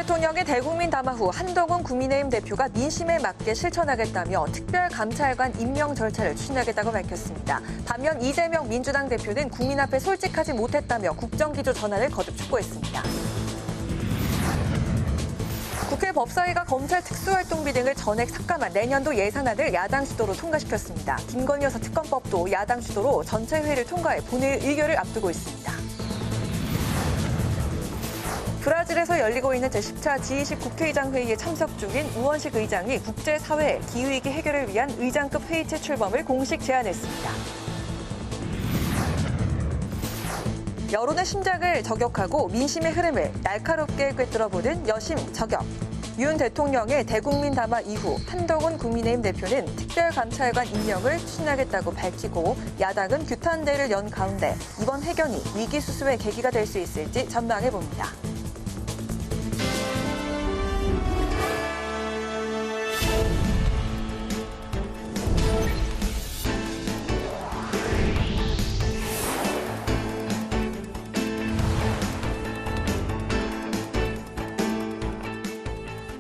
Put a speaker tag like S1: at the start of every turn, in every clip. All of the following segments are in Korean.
S1: 대통령의 대국민 담화 후 한동훈 국민의힘 대표가 민심에 맞게 실천하겠다며 특별감찰관 임명 절차를 추진하겠다고 밝혔습니다. 반면 이재명 민주당 대표는 국민 앞에 솔직하지 못했다며 국정기조 전환을 거듭 촉구했습니다. 국회 법사위가 검찰 특수활동비 등을 전액 삭감한 내년도 예산안을 야당 주도로 통과시켰습니다. 김건희 여사 특검법도 야당 주도로 전체 회의를 통과해 본회의 의결을 앞두고 있습니다. 브라질에서 열리고 있는 제10차 G20 국회의장 회의에 참석 중인 우원식 의장이 국제사회의 기후위기 해결을 위한 의장급 회의체 출범을 공식 제안했습니다. 여론의 심장을 저격하고 민심의 흐름을 날카롭게 꿰뚫어보는 여심 저격. 윤 대통령의 대국민 담화 이후 한동훈 국민의힘 대표는 특별감찰관 임명을 추진하겠다고 밝히고 야당은 규탄대를 연 가운데 이번 회견이 위기 수습의 계기가 될 수 있을지 전망해봅니다.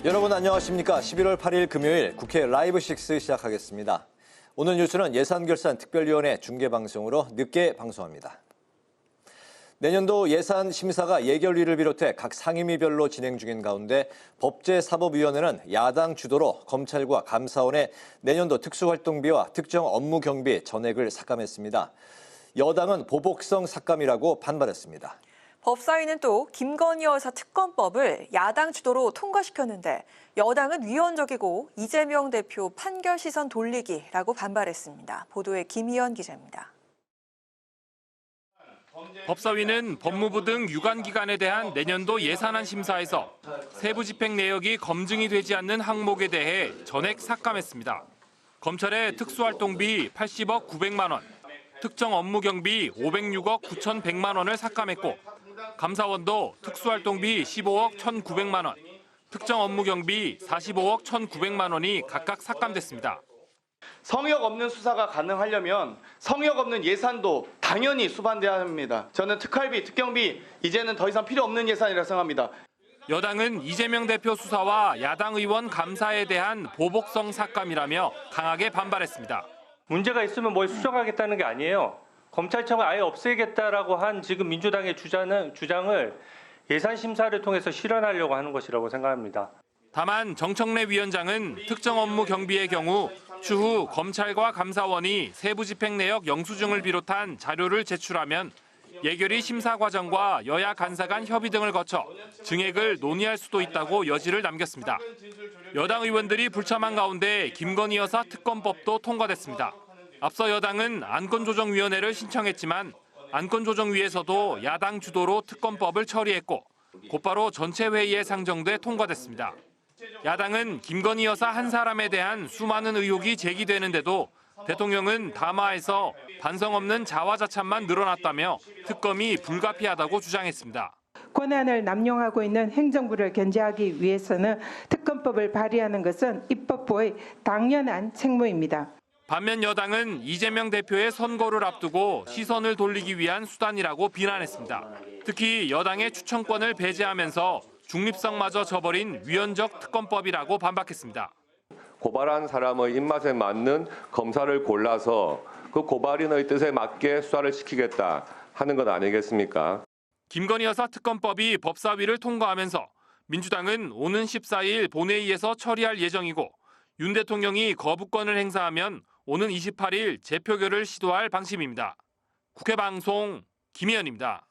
S2: 여러분 안녕하십니까. 11월 8일 금요일 국회 라이브 6 시작하겠습니다. 오늘 뉴스는 예산결산특별위원회 중계방송으로 늦게 방송합니다. 내년도 예산 심사가 예결위를 비롯해 각 상임위별로 진행 중인 가운데 법제사법위원회는 야당 주도로 검찰과 감사원의 내년도 특수활동비와 특정 업무 경비 전액을 삭감했습니다. 여당은 보복성 삭감이라고 반발했습니다.
S1: 법사위는 또 김건희 여사 특검법을 야당 주도로 통과시켰는데 여당은 위헌적이고 이재명 대표 판결 시선 돌리기라고 반발했습니다. 보도에 김희연 기자입니다.
S3: 법사위는 법무부 등 유관기관에 대한 내년도 예산안 심사에서 세부 집행 내역이 검증이 되지 않는 항목에 대해 전액 삭감했습니다. 검찰의 특수활동비 80억 900만 원, 특정 업무 경비 506억 9,100만 원을 삭감했고 감사원도 특수활동비 15억 1,900만 원, 특정 업무 경비 45억 1,900만 원이 각각 삭감됐습니다.
S4: 성역 없는 수사가 가능하려면 성역 없는 예산도 당연히 수반돼야 합니다. 저는 특활비, 특경비 이제는 더 이상 필요 없는 예산이라 생각합니다.
S3: 여당은 이재명 대표 수사와 야당 의원 감사에 대한 보복성 삭감이라며 강하게 반발했습니다.
S5: 문제가 있으면 뭘 수정하겠다는 게 아니에요. 검찰청을 아예 없애겠다라고 한 지금 민주당의 주장을 예산 심사를 통해서 실현하려고 하는 것이라고 생각합니다.
S3: 다만 정청래 위원장은 특정 업무 경비의 경우 추후 검찰과 감사원이 세부 집행 내역 영수증을 비롯한 자료를 제출하면 예결위 심사 과정과 여야 간사 간 협의 등을 거쳐 증액을 논의할 수도 있다고 여지를 남겼습니다. 여당 의원들이 불참한 가운데 김건희 여사 특검법도 통과됐습니다. 앞서 여당은 안건조정위원회를 신청했지만 안건조정위에서도 야당 주도로 특검법을 처리했고 곧바로 전체 회의에 상정돼 통과됐습니다. 야당은 김건희 여사 한 사람에 대한 수많은 의혹이 제기되는데도 대통령은 담화에서 반성 없는 자화자찬만 늘어났다며 특검이 불가피하다고 주장했습니다.
S6: 권한을 남용하고 있는 행정부를 견제하기 위해서는 특검법을 발의하는 것은 입법부의 당연한 책무입니다.
S3: 반면 여당은 이재명 대표의 선거를 앞두고 시선을 돌리기 위한 수단이라고 비난했습니다. 특히 여당의 추천권을 배제하면서 중립성마저 저버린 위헌적 특검법이라고 반박했습니다.
S7: 고발한 사람의 입맛에 맞는 검사를 골라서 그 고발인의 뜻에 맞게 수사를 시키겠다 하는 것 아니겠습니까?
S3: 김건희 여사 특검법이 법사위를 통과하면서 민주당은 오는 14일 본회의에서 처리할 예정이고 윤 대통령이 거부권을 행사하면 오는 28일 재표결을 시도할 방침입니다. 국회 방송 김희연입니다.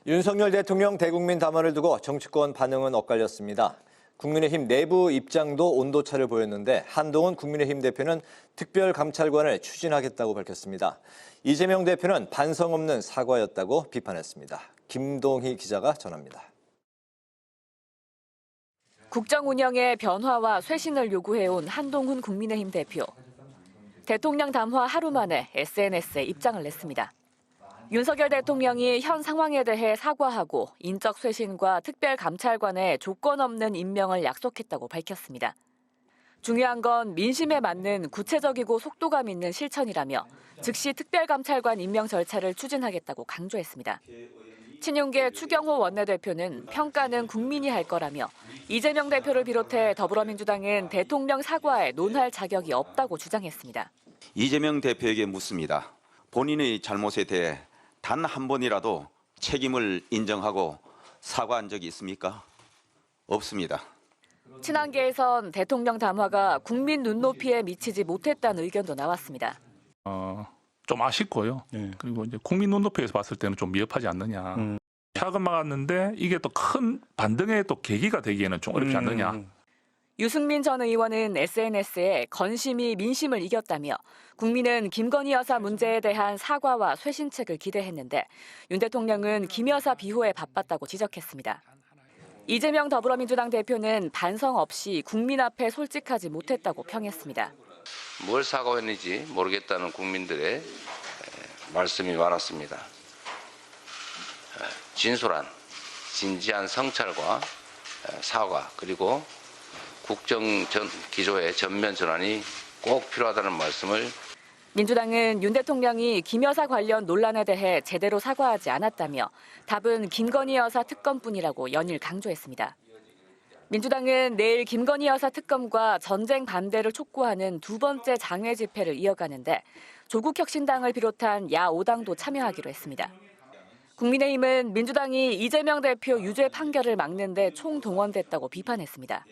S2: 윤석열 대통령 대국민 담화를 두고 정치권 반응은 엇갈렸습니다. 국민의힘 내부 입장도 온도차를 보였는데 한동훈 국민의힘 대표는 특별감찰관을 추진하겠다고 밝혔습니다. 이재명 대표는 반성 없는 사과였다고 비판했습니다. 김동희 기자가 전합니다.
S8: 국정 운영의 변화와 쇄신을 요구해온 한동훈 국민의힘 대표. 대통령 담화 하루 만에 SNS에 입장을 냈습니다. 윤석열 대통령이 현 상황에 대해 사과하고 인적 쇄신과 특별감찰관의 조건 없는 임명을 약속했다고 밝혔습니다. 중요한 건 민심에 맞는 구체적이고 속도감 있는 실천이라며 즉시 특별감찰관 임명 절차를 추진하겠다고 강조했습니다. 친윤계 추경호 원내대표는 평가는 국민이 할 거라며 이재명 대표를 비롯해 더불어민주당은 대통령 사과에 논할 자격이 없다고 주장했습니다.
S9: 이재명 대표에게 묻습니다. 본인의 잘못에 대해 단 한 번이라도 책임을 인정하고 사과한 적이 있습니까? 없습니다.
S8: 친한계에선 대통령 담화가 국민 눈높이에 미치지 못했다는 의견도 나왔습니다.
S10: 좀 아쉽고요. 그리고 이제 국민 눈높이에서 봤을 때는 좀 미흡하지 않느냐. 샥은 막았는데 이게 또 큰 반등의 또 계기가 되기에는 좀 어렵지 않느냐.
S8: 유승민 전 의원은 SNS에 건심이 민심을 이겼다며 국민은 김건희 여사 문제에 대한 사과와 쇄신책을 기대했는데 윤 대통령은 김 여사 비호에 바빴다고 지적했습니다. 이재명 더불어민주당 대표는 반성 없이 국민 앞에 솔직하지 못했다고 평했습니다.
S11: 뭘 사과했는지 모르겠다는 국민들의 말씀이 많았습니다. 진솔한, 진지한 성찰과 사과 그리고 국정 기조의 전면 전환이 꼭 필요하다는 말씀을.
S8: 민주당은 윤 대통령이 김 여사 관련 논란에 대해 제대로 사과하지 않았다며 답은 김건희 여사 특검뿐이라고 연일 강조했습니다. 민주당은 내일 김건희 여사 특검과 전쟁 반대를 촉구하는 두 번째 장외 집회를 이어가는데 조국혁신당을 비롯한 야 5당도 참여하기로 했습니다. 국민의힘은 민주당이 이재명 대표 유죄 판결을 막는 데 총동원됐다고 비판했습니다.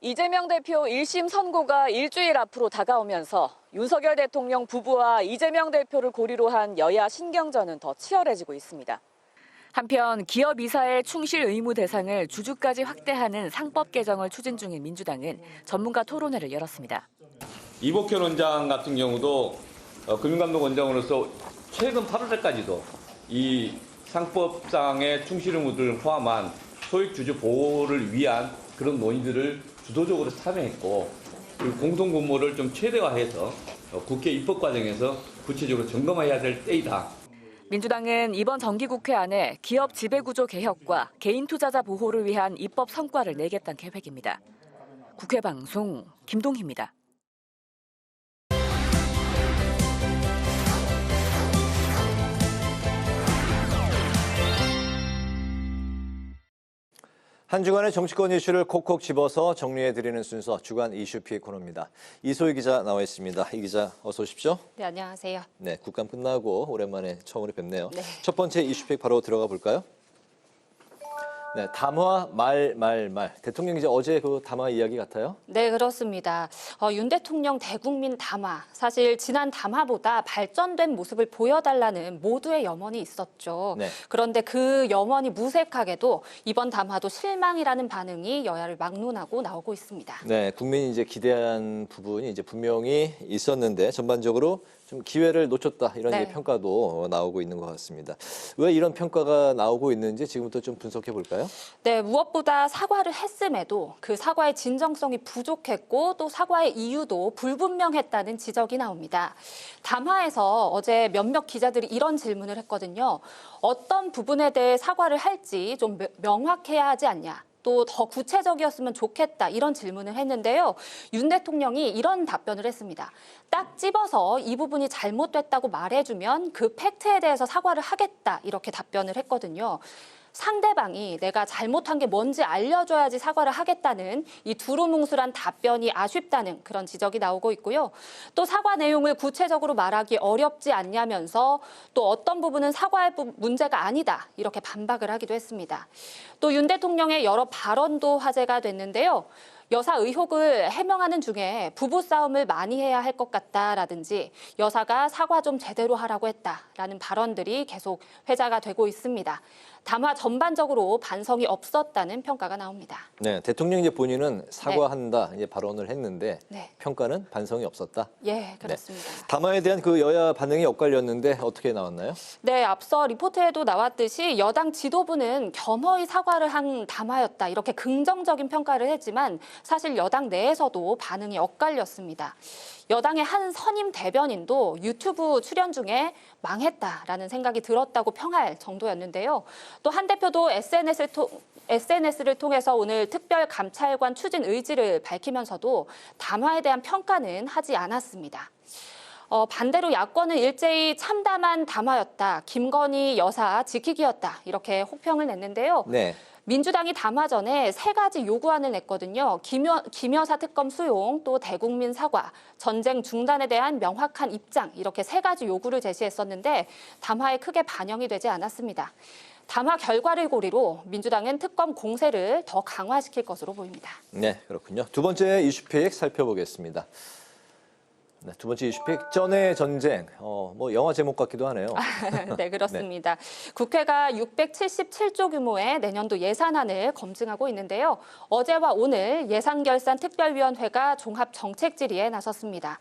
S8: 이재명 대표 1심 선고가 일주일 앞으로 다가오면서 윤석열 대통령 부부와 이재명 대표를 고리로 한 여야 신경전은 더 치열해지고 있습니다. 한편 기업 이사의 충실 의무 대상을 주주까지 확대하는 상법 개정을 추진 중인 민주당은 전문가 토론회를 열었습니다.
S12: 이복현 원장 같은 경우도 금융감독 원장으로서 최근 8월까지도 이 상법상의 충실 의무들을 포함한 소액 주주 보호를 위한 그런 논의들을 주도적으로 참여했고 그리고 공동 분모를 좀 최대화해서 국회 입법 과정에서 구체적으로 점검해야 될 때이다.
S8: 민주당은 이번 정기국회 안에 기업 지배구조 개혁과 개인 투자자 보호를 위한 입법 성과를 내겠다는 계획입니다. 국회 방송 김동희입니다.
S2: 한 주간의 정치권 이슈를 콕콕 집어서 정리해드리는 순서 주간 이슈피해 코너입니다. 이소희 기자 나와 있습니다. 이 기자 어서 오십시오.
S13: 네, 안녕하세요.
S2: 네, 국감 끝나고 오랜만에 처음으로 뵙네요.
S13: 네.
S2: 첫 번째 이슈픽 바로 들어가 볼까요? 네, 담화 말. 대통령 이제 어제 그 담화 이야기 같아요?
S13: 네, 그렇습니다. 윤 대통령 대국민 담화. 사실 지난 담화보다 발전된 모습을 보여달라는 모두의 염원이 있었죠.
S2: 네.
S13: 그런데 그 염원이 무색하게도 이번 담화도 실망이라는 반응이 여야를 막론하고 나오고 있습니다.
S2: 네, 국민이 이제 기대한 부분이 이제 분명히 있었는데 전반적으로 좀 기회를 놓쳤다 이런
S13: 네.
S2: 이제 평가도 나오고 있는 것 같습니다. 왜 이런 평가가 나오고 있는지 지금부터 좀 분석해 볼까요?
S13: 네, 무엇보다 사과를 했음에도 그 사과의 진정성이 부족했고 또 사과의 이유도 불분명했다는 지적이 나옵니다. 담화에서 어제 몇몇 기자들이 이런 질문을 했거든요. 어떤 부분에 대해 사과를 할지 좀 명확해야 하지 않냐. 또 더 구체적이었으면 좋겠다 이런 질문을 했는데요. 윤 대통령이 이런 답변을 했습니다. 딱 집어서 이 부분이 잘못됐다고 말해주면 그 팩트에 대해서 사과를 하겠다 이렇게 답변을 했거든요. 상대방이 내가 잘못한 게 뭔지 알려줘야지 사과를 하겠다는 이 두루뭉술한 답변이 아쉽다는 그런 지적이 나오고 있고요. 또 사과 내용을 구체적으로 말하기 어렵지 않냐면서 또 어떤 부분은 사과할 문제가 아니다 이렇게 반박을 하기도 했습니다. 또 윤 대통령의 여러 발언도 화제가 됐는데요. 여사 의혹을 해명하는 중에 부부싸움을 많이 해야 할 것 같다라든지 여사가 사과 좀 제대로 하라고 했다라는 발언들이 계속 회자가 되고 있습니다. 담화 전반적으로 반성이 없었다는 평가가 나옵니다.
S2: 네, 대통령 이제 본인은 사과한다 이제 발언을 했는데
S13: 네.
S2: 평가는 반성이 없었다.
S13: 예, 그렇습니다.
S2: 네. 담화에 대한 그 여야 반응이 엇갈렸는데 어떻게 나왔나요?
S13: 네, 앞서 리포트에도 나왔듯이 여당 지도부는 겸허히 사과를 한 담화였다. 이렇게 긍정적인 평가를 했지만 사실 여당 내에서도 반응이 엇갈렸습니다. 여당의 한 선임 대변인도 유튜브 출연 중에 망했다라는 생각이 들었다고 평할 정도였는데요. 또 한 대표도 SNS를 통해서 오늘 특별 감찰관 추진 의지를 밝히면서도 담화에 대한 평가는 하지 않았습니다. 반대로 야권은 일제히 참담한 담화였다. 김건희 여사 지키기였다. 이렇게 혹평을 냈는데요.
S2: 네.
S13: 민주당이 담화 전에 3가지 요구안을 냈거든요. 김 여사 특검 수용, 또 대국민 사과, 전쟁 중단에 대한 명확한 입장 이렇게 3가지 요구를 제시했었는데 담화에 크게 반영이 되지 않았습니다. 담화 결과를 고리로 민주당은 특검 공세를 더 강화시킬 것으로 보입니다.
S2: 네, 그렇군요. 두 번째 이슈픽 살펴보겠습니다. 네, 두 번째 이슈픽 전의 전쟁. 뭐 영화 제목 같기도 하네요.
S13: 네, 그렇습니다. 국회가 677조 규모의 내년도 예산안을 검증하고 있는데요. 어제와 오늘 예산결산특별위원회가 종합정책질의에 나섰습니다.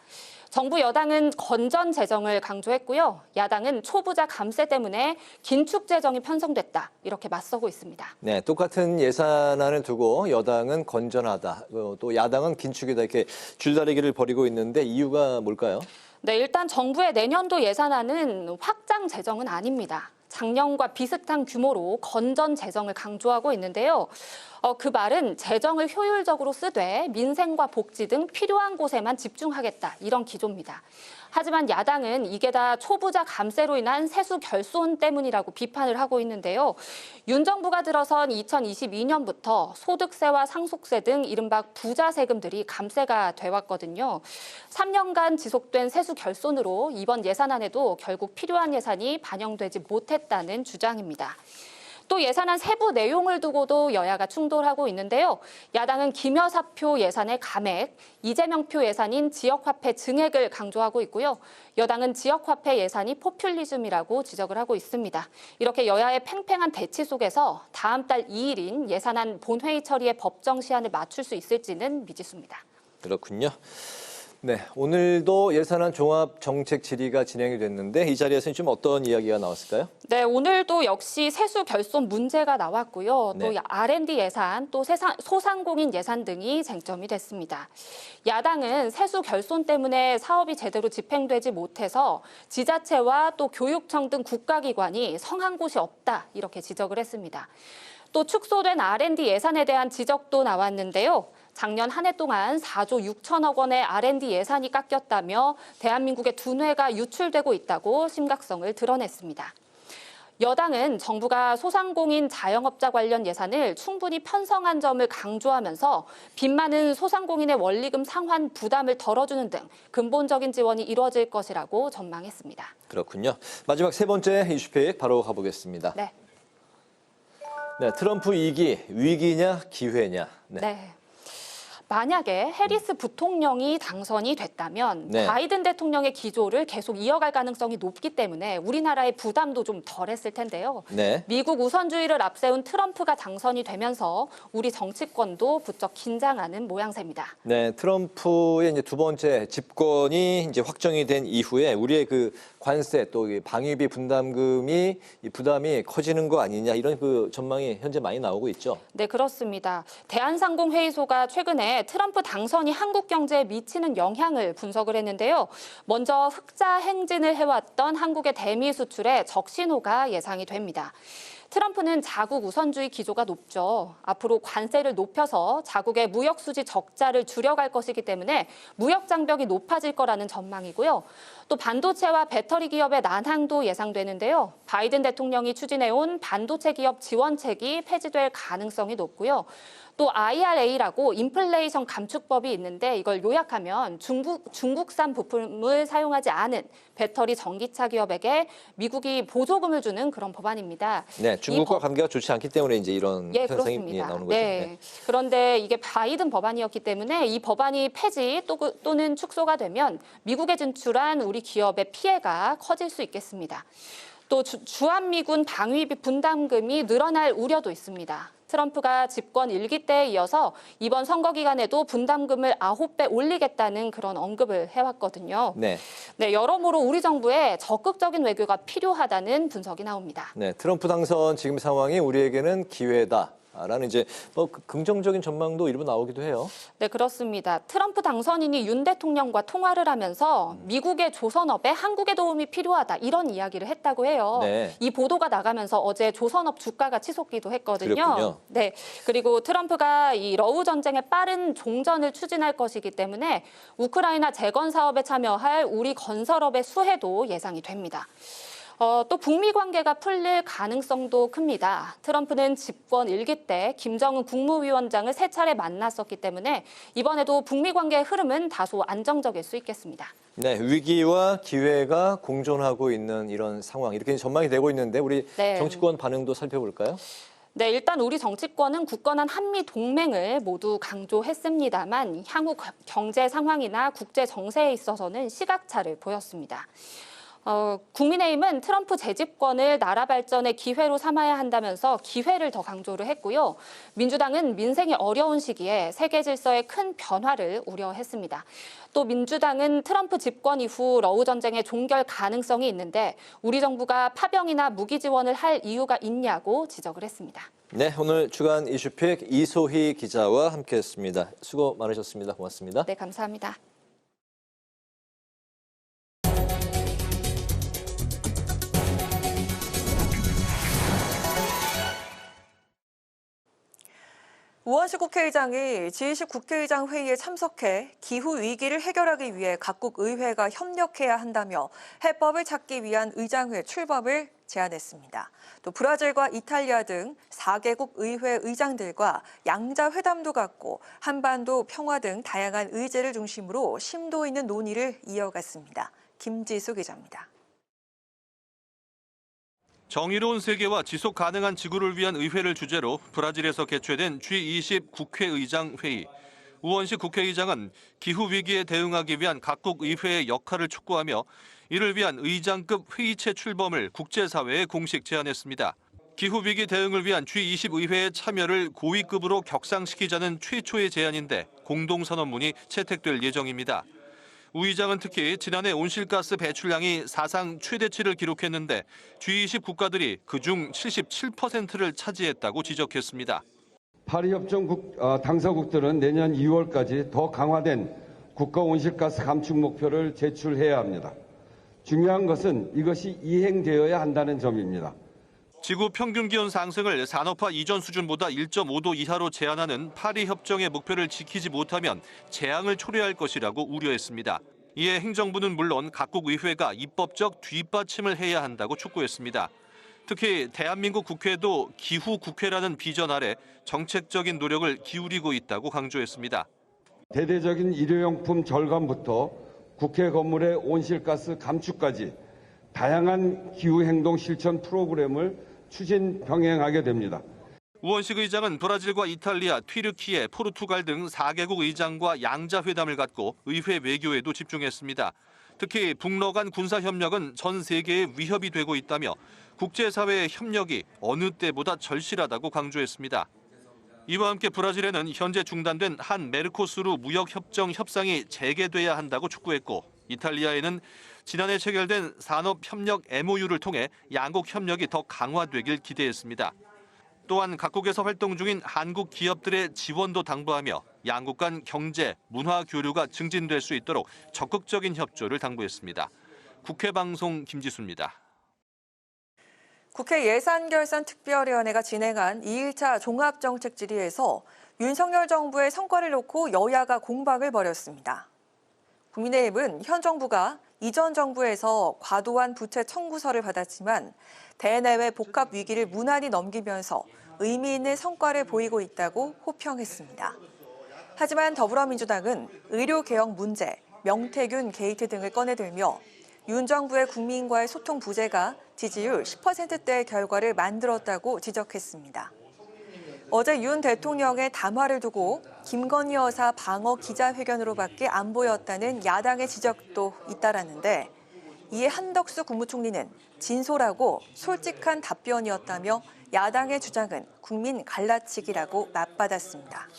S13: 정부 여당은 건전 재정을 강조했고요. 야당은 초부자 감세 때문에 긴축 재정이 편성됐다. 이렇게 맞서고 있습니다.
S2: 네, 똑같은 예산안을 두고 여당은 건전하다, 또 야당은 긴축이다 이렇게 줄다리기를 벌이고 있는데 이유가 뭘까요?
S13: 네, 일단 정부의 내년도 예산안은 확장 재정은 아닙니다. 작년과 비슷한 규모로 건전 재정을 강조하고 있는데요. 그 말은 재정을 효율적으로 쓰되 민생과 복지 등 필요한 곳에만 집중하겠다 이런 기조입니다. 하지만 야당은 이게 다 초부자 감세로 인한 세수 결손 때문이라고 비판을 하고 있는데요. 윤 정부가 들어선 2022년부터 소득세와 상속세 등 이른바 부자 세금들이 감세가 돼왔거든요. 3년간 지속된 세수 결손으로 이번 예산안에도 결국 필요한 예산이 반영되지 못했다는 주장입니다. 또 예산안 세부 내용을 두고도 여야가 충돌하고 있는데요. 야당은 김 여사표 예산의 감액, 이재명표 예산인 지역화폐 증액을 강조하고 있고요. 여당은 지역화폐 예산이 포퓰리즘이라고 지적을 하고 있습니다. 이렇게 여야의 팽팽한 대치 속에서 다음 달 2일인 예산안 본회의 처리에 법정 시한을 맞출 수 있을지는 미지수입니다.
S2: 그렇군요. 네, 오늘도 예산안 종합 정책 질의가 진행이 됐는데 이 자리에서는 좀 어떤 이야기가 나왔을까요?
S13: 네, 오늘도 역시 세수 결손 문제가 나왔고요. 또
S2: 네.
S13: R&D 예산, 또 소상공인 예산 등이 쟁점이 됐습니다. 야당은 세수 결손 때문에 사업이 제대로 집행되지 못해서 지자체와 또 교육청 등 국가기관이 성한 곳이 없다 이렇게 지적을 했습니다. 또 축소된 R&D 예산에 대한 지적도 나왔는데요. 작년 한 해 동안 4조 6천억 원의 R&D 예산이 깎였다며 대한민국의 두뇌가 유출되고 있다고 심각성을 드러냈습니다. 여당은 정부가 소상공인 자영업자 관련 예산을 충분히 편성한 점을 강조하면서 빚 많은 소상공인의 원리금 상환 부담을 덜어주는 등 근본적인 지원이 이루어질 것이라고 전망했습니다.
S2: 그렇군요. 마지막 세 번째 이슈픽 바로 가보겠습니다.
S13: 네.
S2: 네, 트럼프 2기 위기냐 기회냐.
S13: 네. 만약에 해리스 부통령이 당선이 됐다면
S2: 네.
S13: 바이든 대통령의 기조를 계속 이어갈 가능성이 높기 때문에 우리나라의 부담도 좀 덜했을 텐데요.
S2: 네.
S13: 미국 우선주의를 앞세운 트럼프가 당선이 되면서 우리 정치권도 부쩍 긴장하는 모양새입니다.
S2: 네, 트럼프의 이제 두 번째 집권이 이제 확정이 된 이후에 우리의 그 관세 또 방위비 분담금이 이 부담이 커지는 거 아니냐 이런 그 전망이 현재 많이 나오고 있죠.
S13: 네, 그렇습니다. 대한상공회의소가 최근에 트럼프 당선이 한국 경제에 미치는 영향을 분석을 했는데요. 먼저 흑자 행진을 해왔던 한국의 대미 수출에 적신호가 예상이 됩니다. 트럼프는 자국 우선주의 기조가 높죠. 앞으로 관세를 높여서 자국의 무역 수지 적자를 줄여갈 것이기 때문에 무역 장벽이 높아질 거라는 전망이고요. 또 반도체와 배터리 기업의 난항도 예상되는데요. 바이든 대통령이 추진해온 반도체 기업 지원책이 폐지될 가능성이 높고요. 또 IRA라고 인플레이션 감축법이 있는데 이걸 요약하면 중국산 부품을 사용하지 않은 배터리 전기차 기업에게 미국이 보조금을 주는 그런 법안입니다.
S2: 네, 중국과 관계가 좋지 않기 때문에 이제 이런 현상이 나오는 거죠.
S13: 네. 그런데 이게 바이든 법안이었기 때문에 이 법안이 폐지 또는 축소가 되면 미국에 진출한 우리 기업의 피해가 커질 수 있겠습니다. 또 주한미군 방위비 분담금이 늘어날 우려도 있습니다. 트럼프가 집권 1기 때에 이어서 이번 선거 기간에도 분담금을 9배 올리겠다는 그런 언급을 해왔거든요.
S2: 네.
S13: 네, 여러모로 우리 정부에 적극적인 외교가 필요하다는 분석이 나옵니다.
S2: 네, 트럼프 당선 지금 상황이 우리에게는 기회다. 라는 이제 긍정적인 전망도 일부 나오기도 해요.
S13: 네, 그렇습니다. 트럼프 당선인이 윤 대통령과 통화를 하면서 미국의 조선업에 한국의 도움이 필요하다 이런 이야기를 했다고 해요.
S2: 네.
S13: 이 보도가 나가면서 어제 조선업 주가가 치솟기도 했거든요.
S2: 그렇군요.
S13: 네, 그리고 트럼프가 이 러우 전쟁의 빠른 종전을 추진할 것이기 때문에 우크라이나 재건 사업에 참여할 우리 건설업의 수혜도 예상이 됩니다. 또 북미 관계가 풀릴 가능성도 큽니다. 트럼프는 집권 1기 때 김정은 국무위원장을 3차례 만났었기 때문에 이번에도 북미 관계의 흐름은 다소 안정적일 수 있겠습니다.
S2: 네, 위기와 기회가 공존하고 있는 이런 상황, 이렇게 전망이 되고 있는데 우리 정치권 반응도 살펴볼까요?
S13: 네, 일단 우리 정치권은 굳건한 한미 동맹을 모두 강조했습니다만 향후 경제 상황이나 국제 정세에 있어서는 시각차를 보였습니다. 국민의힘은 트럼프 재집권을 나라 발전의 기회로 삼아야 한다면서 기회를 더 강조를 했고요. 민주당은 민생이 어려운 시기에 세계 질서의 큰 변화를 우려했습니다. 또 민주당은 트럼프 집권 이후 러우 전쟁의 종결 가능성이 있는데 우리 정부가 파병이나 무기 지원을 할 이유가 있냐고 지적을 했습니다.
S2: 네, 오늘 주간 이슈픽 이소희 기자와 함께했습니다. 수고 많으셨습니다. 고맙습니다.
S13: 네, 감사합니다.
S1: 우원식 국회의장이 G20 국회의장 회의에 참석해 기후 위기를 해결하기 위해 각국 의회가 협력해야 한다며 해법을 찾기 위한 의장회 출범을 제안했습니다. 또 브라질과 이탈리아 등 4개국 의회 의장들과 양자 회담도 갖고 한반도 평화 등 다양한 의제를 중심으로 심도 있는 논의를 이어갔습니다. 김지수 기자입니다.
S14: 정의로운 세계와 지속 가능한 지구를 위한 의회를 주제로 브라질에서 개최된 G20 국회의장 회의. 우원식 국회의장은 기후위기에 대응하기 위한 각국 의회의 역할을 촉구하며 이를 위한 의장급 회의체 출범을 국제사회에 공식 제안했습니다. 기후위기 대응을 위한 G20 의회의 참여를 고위급으로 격상시키자는 최초의 제안인데 공동선언문이 채택될 예정입니다. 우 의장은 특히 지난해 온실가스 배출량이 사상 최대치를 기록했는데 G20 국가들이 그중 77%를 차지했다고 지적했습니다.
S15: 파리협정 당사국들은 내년 2월까지 더 강화된 국가 온실가스 감축 목표를 제출해야 합니다. 중요한 것은 이것이 이행되어야 한다는 점입니다.
S14: 지구 평균 기온 상승을 산업화 이전 수준보다 1.5도 이하로 제한하는 파리협정의 목표를 지키지 못하면 재앙을 초래할 것이라고 우려했습니다. 이에 행정부는 물론 각국 의회가 입법적 뒷받침을 해야 한다고 촉구했습니다. 특히 대한민국 국회도 기후 국회라는 비전 아래 정책적인 노력을 기울이고 있다고 강조했습니다.
S15: 대대적인 일회용품 절감부터 국회 건물의 온실가스 감축까지 다양한 기후행동 실천 프로그램을 추진 병행하게 됩니다.
S14: 우원식 의장은 브라질과 이탈리아, 튀르키예, 포르투갈 등 4개국 의장과 양자회담을 갖고 의회 외교에도 집중했습니다. 특히 북러 간 군사협력은 전 세계에 위협이 되고 있다며 국제사회의 협력이 어느 때보다 절실하다고 강조했습니다. 이와 함께 브라질에는 현재 중단된 한 메르코수르 무역협정 협상이 재개돼야 한다고 촉구했고 이탈리아에는 지난해 체결된 산업협력 MOU를 통해 양국 협력이 더 강화되길 기대했습니다. 또한 각국에서 활동 중인 한국 기업들의 지원도 당부하며 양국 간 경제, 문화 교류가 증진될 수 있도록 적극적인 협조를 당부했습니다. 국회방송 김지수입니다.
S1: 국회 예산결산특별위원회가 진행한 2일차 종합정책질의에서 윤석열 정부의 성과를 놓고 여야가 공방을 벌였습니다. 국민의힘은 현 정부가 이전 정부에서 과도한 부채 청구서를 받았지만 대내외 복합 위기를 무난히 넘기면서 의미 있는 성과를 보이고 있다고 호평했습니다. 하지만 더불어민주당은 의료개혁 문제, 명태균 게이트 등을 꺼내들며 윤 정부의 국민과의 소통 부재가 지지율 10%대의 결과를 만들었다고 지적했습니다. 어제 윤 대통령의 담화를 두고 김건희 여사 방어 기자회견으로밖에 안 보였다는 야당의 지적도 잇따랐는데 이에 한덕수 국무총리는 진솔하고 솔직한 답변이었다며 야당의 주장은 국민 갈라치기라고 맞받았습니다.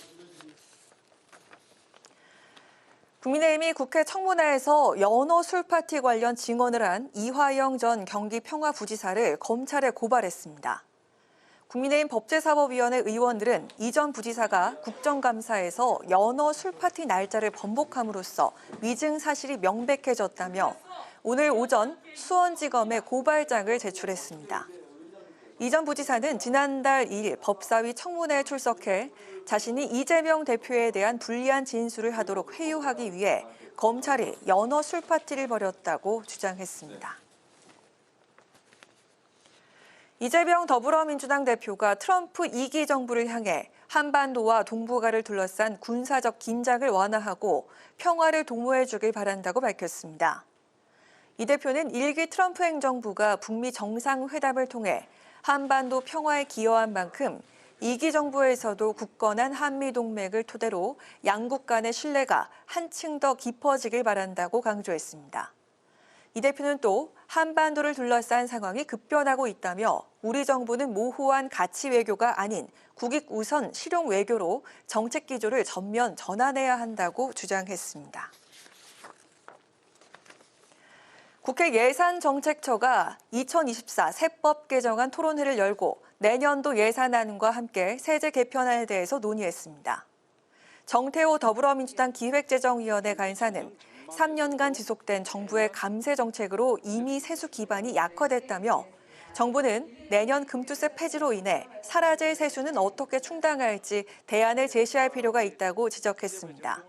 S1: 국민의힘이 국회 청문회에서 연어 술파티 관련 증언을 한 이화영 전 경기평화부지사를 검찰에 고발했습니다. 국민의힘 법제사법위원회 의원들은 이전 부지사가 국정감사에서 연어 술파티 날짜를 번복함으로써 위증 사실이 명백해졌다며 오늘 오전 수원지검에 고발장을 제출했습니다. 이전 부지사는 지난달 2일 법사위 청문회에 출석해 자신이 이재명 대표에 대한 불리한 진술을 하도록 회유하기 위해 검찰이 연어 술파티를 벌였다고 주장했습니다. 이재명 더불어민주당 대표가 트럼프 2기 정부를 향해 한반도와 동북아를 둘러싼 군사적 긴장을 완화하고 평화를 도모해 주길 바란다고 밝혔습니다. 이 대표는 1기 트럼프 행정부가 북미 정상회담을 통해 한반도 평화에 기여한 만큼 2기 정부에서도 굳건한 한미동맹을 토대로 양국 간의 신뢰가 한층 더 깊어지길 바란다고 강조했습니다. 이 대표는 또 한반도를 둘러싼 상황이 급변하고 있다며 우리 정부는 모호한 가치 외교가 아닌 국익 우선 실용 외교로 정책 기조를 전면 전환해야 한다고 주장했습니다. 국회 예산정책처가 2024 세법 개정안 토론회를 열고 내년도 예산안과 함께 세제 개편안에 대해서 논의했습니다. 정태호 더불어민주당 기획재정위원회 간사는 3년간 지속된 정부의 감세 정책으로 이미 세수 기반이 약화됐다며 정부는 내년 금투세 폐지로 인해 사라질 세수는 어떻게 충당할지 대안을 제시할 필요가 있다고 지적했습니다.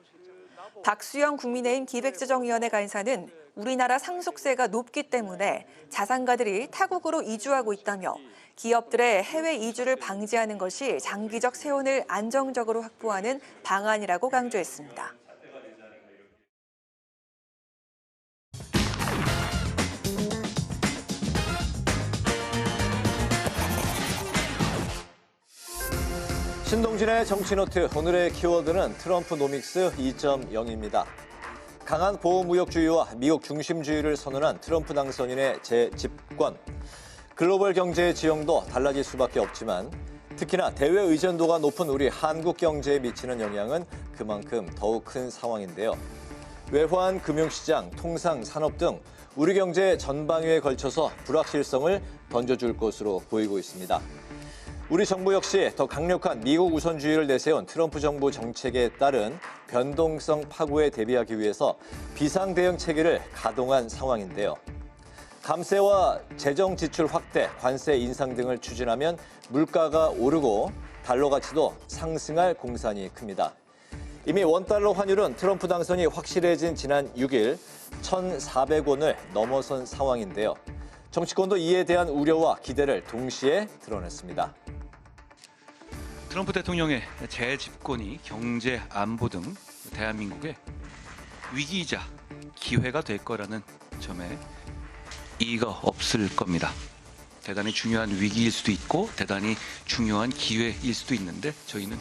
S1: 박수영 국민의힘 기획재정위원회 간사는 우리나라 상속세가 높기 때문에 자산가들이 타국으로 이주하고 있다며 기업들의 해외 이주를 방지하는 것이 장기적 세원을 안정적으로 확보하는 방안이라고 강조했습니다.
S2: 신동진의 정치노트, 오늘의 키워드는 트럼프 노믹스 2.0입니다. 강한 보호무역주의와 미국 중심주의를 선언한 트럼프 당선인의 재집권. 글로벌 경제의 지형도 달라질 수밖에 없지만 특히나 대외 의존도가 높은 우리 한국 경제에 미치는 영향은 그만큼 더욱 큰 상황인데요. 외환, 금융시장, 통상, 산업 등 우리 경제 전방위에 걸쳐서 불확실성을 던져줄 것으로 보이고 있습니다. 우리 정부 역시 더 강력한 미국 우선주의를 내세운 트럼프 정부 정책에 따른 변동성 파고에 대비하기 위해서 비상대응 체계를 가동한 상황인데요. 감세와 재정 지출 확대, 관세 인상 등을 추진하면 물가가 오르고 달러 가치도 상승할 공산이 큽니다. 이미 원달러 환율은 트럼프 당선이 확실해진 지난 6일 1,400원을 넘어선 상황인데요. 정치권도 이에 대한 우려와 기대를 동시에 드러냈습니다.
S16: 트럼프 대통령의 재집권이 경제, 안보 등 대한민국의 위기이자 기회가 될 거라는 점에 이의가 없을 겁니다. 대단히 중요한 위기일 수도 있고 대단히 중요한 기회일 수도 있는데 저희는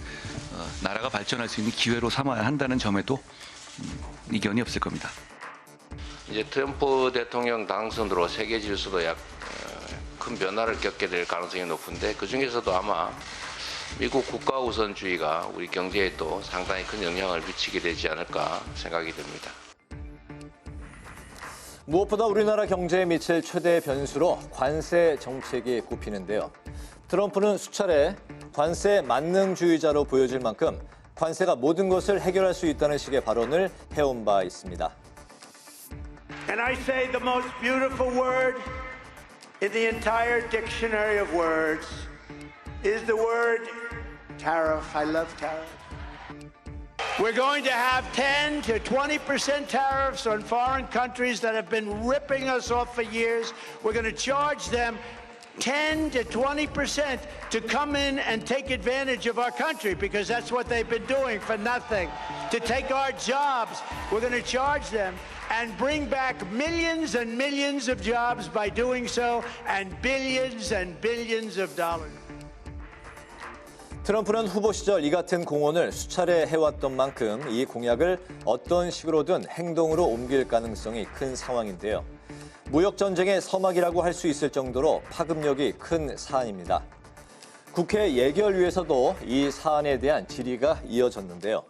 S16: 나라가 발전할 수 있는 기회로 삼아야 한다는 점에도 이견이 없을 겁니다.
S11: 이제 트럼프 대통령 당선으로 세계 질서도 큰 변화를 겪게 될 가능성이 높은데 그중에서도 아마 미국 국가 우선주의가 우리 경제에 또 상당히 큰 영향을 미치게 되지 않을까 생각이 듭니다.
S2: 무엇보다 우리나라 경제에 미칠 최대 변수로 관세 정책이 꼽히는데요. 트럼프는 수차례 관세 만능주의자로 보여질 만큼 관세가 모든 것을 해결할 수 있다는 식의 발언을 해온 바 있습니다.
S17: And I say the most beautiful word in the entire dictionary of words is the word tariff. I love tariff. We're going to have 10 to 20% tariffs on foreign countries that have been ripping us off for years. We're going to charge them 10 to 20% to come in and take advantage of our country because that's what they've been doing for nothing. To take our jobs, we're going to charge them and bring back millions and millions of jobs by doing so and billions of dollars.
S2: 트럼프는 후보 시절 이 같은 공언을 수차례 해왔던 만큼 이 공약을 어떤 식으로든 행동으로 옮길 가능성이 큰 상황인데요. 무역 전쟁의 서막이라고 할 수 있을 정도로 파급력이 큰 사안입니다. 국회 예결위에서도 이 사안에 대한 질의가 이어졌는데요.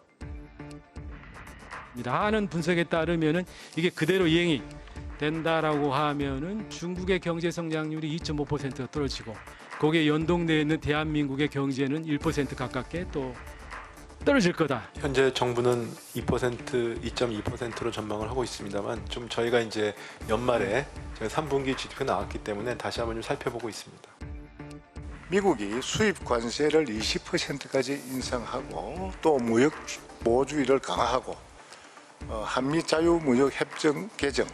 S18: 하는 분석에 따르면은 이게 그대로 이행이 된다라고 하면은 중국의 경제 성장률이 2.5%가 떨어지고 거기에 연동되어 있는 대한민국의 경제는 1% 가깝게 또 떨어질 거다.
S19: 현재 정부는 2.2%로 전망을 하고 있습니다만 좀 저희가 이제 연말에 저희 3분기 GDP 나왔기 때문에 다시 한번 좀 살펴보고 있습니다.
S20: 미국이 수입 관세를 20%까지 인상하고 또 무역 보호주의를 강화하고 한미 자유무역협정 개정,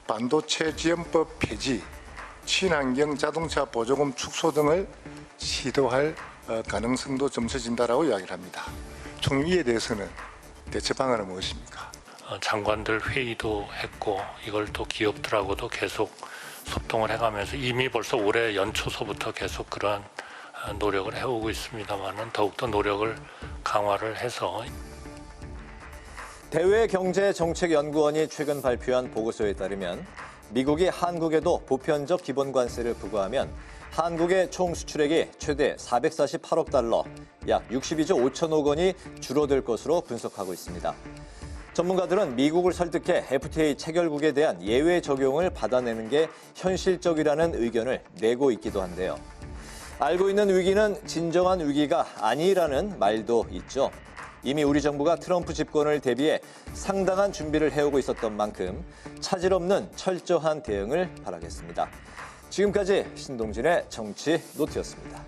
S20: 반도체 지원법 폐지, 친환경 자동차 보조금 축소 등을 시도할 가능성도 점쳐진다라고 이야기를 합니다. 총리에 대해서는 대처 방안은 무엇입니까?
S21: 장관들 회의도 했고 이걸 또 기업들하고도 계속 소통을 해가면서 이미 벌써 올해 연초서부터 계속 그러한 노력을 해오고 있습니다만은 더욱더 노력을 강화를 해서
S2: 대외경제정책연구원이 최근 발표한 보고서에 따르면 미국이 한국에도 보편적 기본관세를 부과하면 한국의 총 수출액이 최대 448억 달러, 약 62조 5천억 원이 줄어들 것으로 분석하고 있습니다. 전문가들은 미국을 설득해 FTA 체결국에 대한 예외 적용을 받아내는 게 현실적이라는 의견을 내고 있기도 한데요. 알고 있는 위기는 진정한 위기가 아니라는 말도 있죠. 이미 우리 정부가 트럼프 집권을 대비해 상당한 준비를 해오고 있었던 만큼 차질 없는 철저한 대응을 바라겠습니다. 지금까지 신동진의 정치 노트였습니다.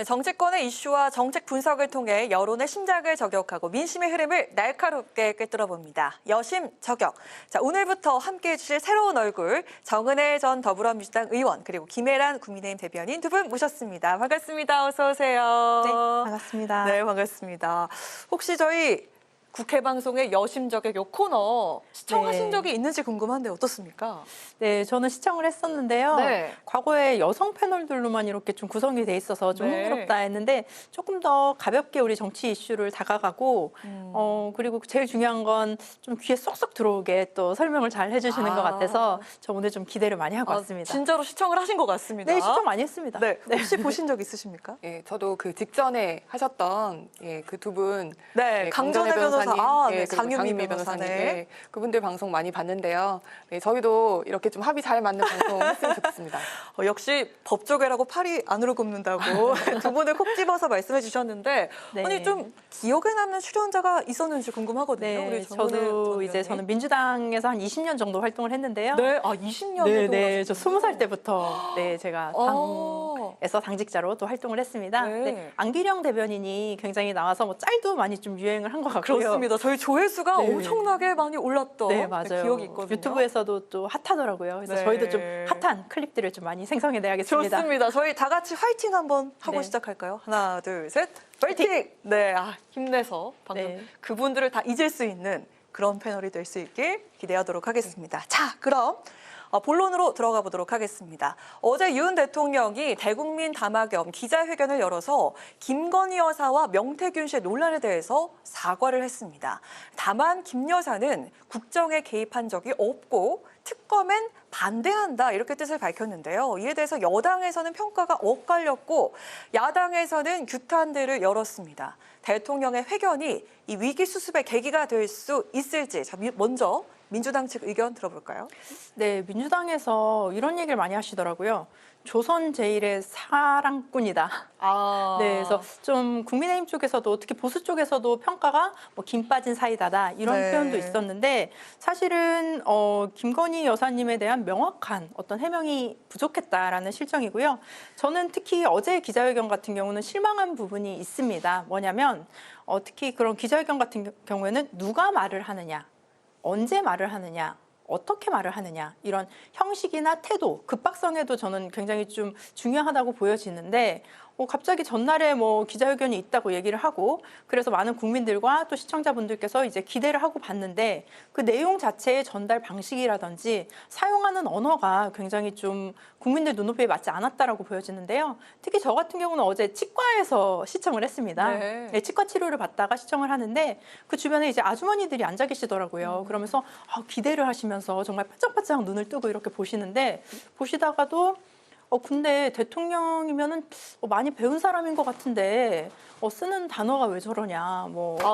S1: 정치권의 이슈와 정책 분석을 통해 여론의 심장을 저격하고 민심의 흐름을 날카롭게 꿰뚫어봅니다. 여심 저격. 자, 오늘부터 함께해 주실 새로운 얼굴 정은혜 전 더불어민주당 의원 그리고 김혜란 국민의힘 대변인 두 분 모셨습니다. 반갑습니다. 어서 오세요.
S22: 네, 반갑습니다.
S1: 네, 반갑습니다. 혹시 저희 국회 방송의 여심 저격 요 코너 시청하신 적이 있는지 궁금한데 어떻습니까?
S22: 네, 저는 시청을 했었는데요.
S1: 네.
S22: 과거에 여성 패널들로만 이렇게 좀 구성이 돼 있어서 좀 흥미롭다 했는데 조금 더 가볍게 우리 정치 이슈를 다가가고 그리고 제일 중요한 건 좀 귀에 쏙쏙 들어오게 또 설명을 잘 해주시는 것 같아서 저 오늘 좀 기대를 많이 하고 왔습니다.
S1: 진짜로 시청을 하신 것 같습니다.
S22: 네, 시청 많이 했습니다.
S1: 네, 혹시 보신 적 있으십니까?
S23: 예, 저도 그 직전에 하셨던 그 두 분,
S1: 네, 강전혜 변호사,
S23: 네,
S1: 그리고 장윤미
S23: 변호사님,
S1: 변호사님,
S23: 네, 그분들 방송 많이 봤는데요. 네, 저희도 이렇게 좀 합이 잘 맞는 방송 했으면 좋겠습니다.
S1: 역시 법조계라고 팔이 안으로 굽는다고 두 분을 콕 집어서 말씀해 주셨는데
S22: 네.
S1: 아니 좀 기억에 남는 출연자가 있었는지 궁금하거든요.
S22: 네,
S1: 우리
S22: 저도 이제 저는 민주당에서 한 20년 정도 활동을 했는데요.
S1: 네, 20년을
S22: 네, 네, 저 20살 때부터 네 제가 당에서 당직자로 또 활동을 했습니다.
S1: 네.
S22: 네, 안기령 대변인이 굉장히 나와서 뭐 짤도 많이 좀 유행을 한 것 같고요.
S1: 그렇습니다. 저희 조회수가
S22: 네.
S1: 엄청나게 많이 올랐던
S22: 네, 맞아요.
S1: 기억이 있거든요.
S22: 유튜브에서도 또 핫하더라고요. 그래서
S1: 네.
S22: 저희도 좀 핫한 클립들을 좀 많이 생성해내야겠습니다.
S1: 좋습니다. 저희 다 같이 화이팅 한번 하고
S22: 네.
S1: 시작할까요? 하나, 둘, 셋. 화이팅! 네, 힘내서 방금 그분들을 다 잊을 수 있는 그런 패널이 될 수 있길 기대하도록 하겠습니다. 자, 그럼 본론으로 들어가 보도록 하겠습니다. 어제 윤 대통령이 대국민 담화 겸 기자회견을 열어서 김건희 여사와 명태균 씨의 논란에 대해서 사과를 했습니다. 다만 김 여사는 국정에 개입한 적이 없고 특검엔 반대한다 이렇게 뜻을 밝혔는데요. 이에 대해서 여당에서는 평가가 엇갈렸고 야당에서는 규탄들을 열었습니다. 대통령의 회견이 이 위기 수습의 계기가 될 수 있을지 먼저 민주당 측 의견 들어볼까요?
S22: 네, 민주당에서 이런 얘기를 많이 하시더라고요. 조선 제일의 사랑꾼이다. 네, 그래서 좀 국민의힘 쪽에서도 특히 보수 쪽에서도 평가가 뭐 김 빠진 사이다다 이런
S1: 네.
S22: 표현도 있었는데 사실은 김건희 여사님에 대한 명확한 어떤 해명이 부족했다라는 실정이고요. 저는 특히 어제 기자회견 같은 경우는 실망한 부분이 있습니다. 뭐냐면 특히 그런 기자회견 같은 경우에는 누가 말을 하느냐, 언제 말을 하느냐, 어떻게 말을 하느냐 이런 형식이나 태도, 급박성에도 저는 굉장히 좀 중요하다고 보여지는데 갑자기 전날에 뭐 기자회견이 있다고 얘기를 하고 그래서 많은 국민들과 또 시청자분들께서 이제 기대를 하고 봤는데 그 내용 자체의 전달 방식이라든지 사용하는 언어가 굉장히 좀 국민들 눈높이에 맞지 않았다라고 보여지는데요. 특히 저 같은 경우는 어제 치과에서 시청을 했습니다. 네, 치과 치료를 받다가 시청을 하는데 그 주변에 이제 아주머니들이 앉아 계시더라고요. 그러면서 기대를 하시면서 정말 바짝바짝 눈을 뜨고 이렇게 보시는데 보시다가도 근데 대통령이면은 많이 배운 사람인 것 같은데 쓰는 단어가 왜 저러냐.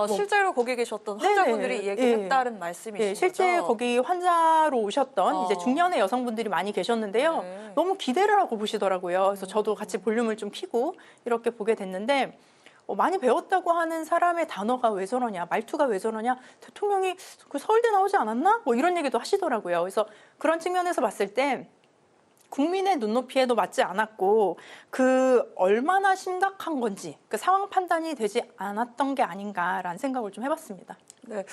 S1: 실제로 거기 계셨던 환자분들이 얘기했다는 말씀이신 거죠?
S22: 실제 거기 환자로 오셨던 이제 중년의 여성분들이 많이 계셨는데요. 너무 기대를 하고 보시더라고요. 그래서 저도 같이 볼륨을 좀 켜고 이렇게 보게 됐는데 많이 배웠다고 하는 사람의 단어가 왜 저러냐, 말투가 왜 저러냐, 대통령이 그 서울대 나오지 않았나? 이런 얘기도 하시더라고요. 그래서 그런 측면에서 봤을 때 국민의 눈높이에도 맞지 않았고 그 얼마나 심각한 건지 그 상황 판단이 되지 않았던 게 아닌가라는 생각을 좀 해봤습니다.
S1: 네,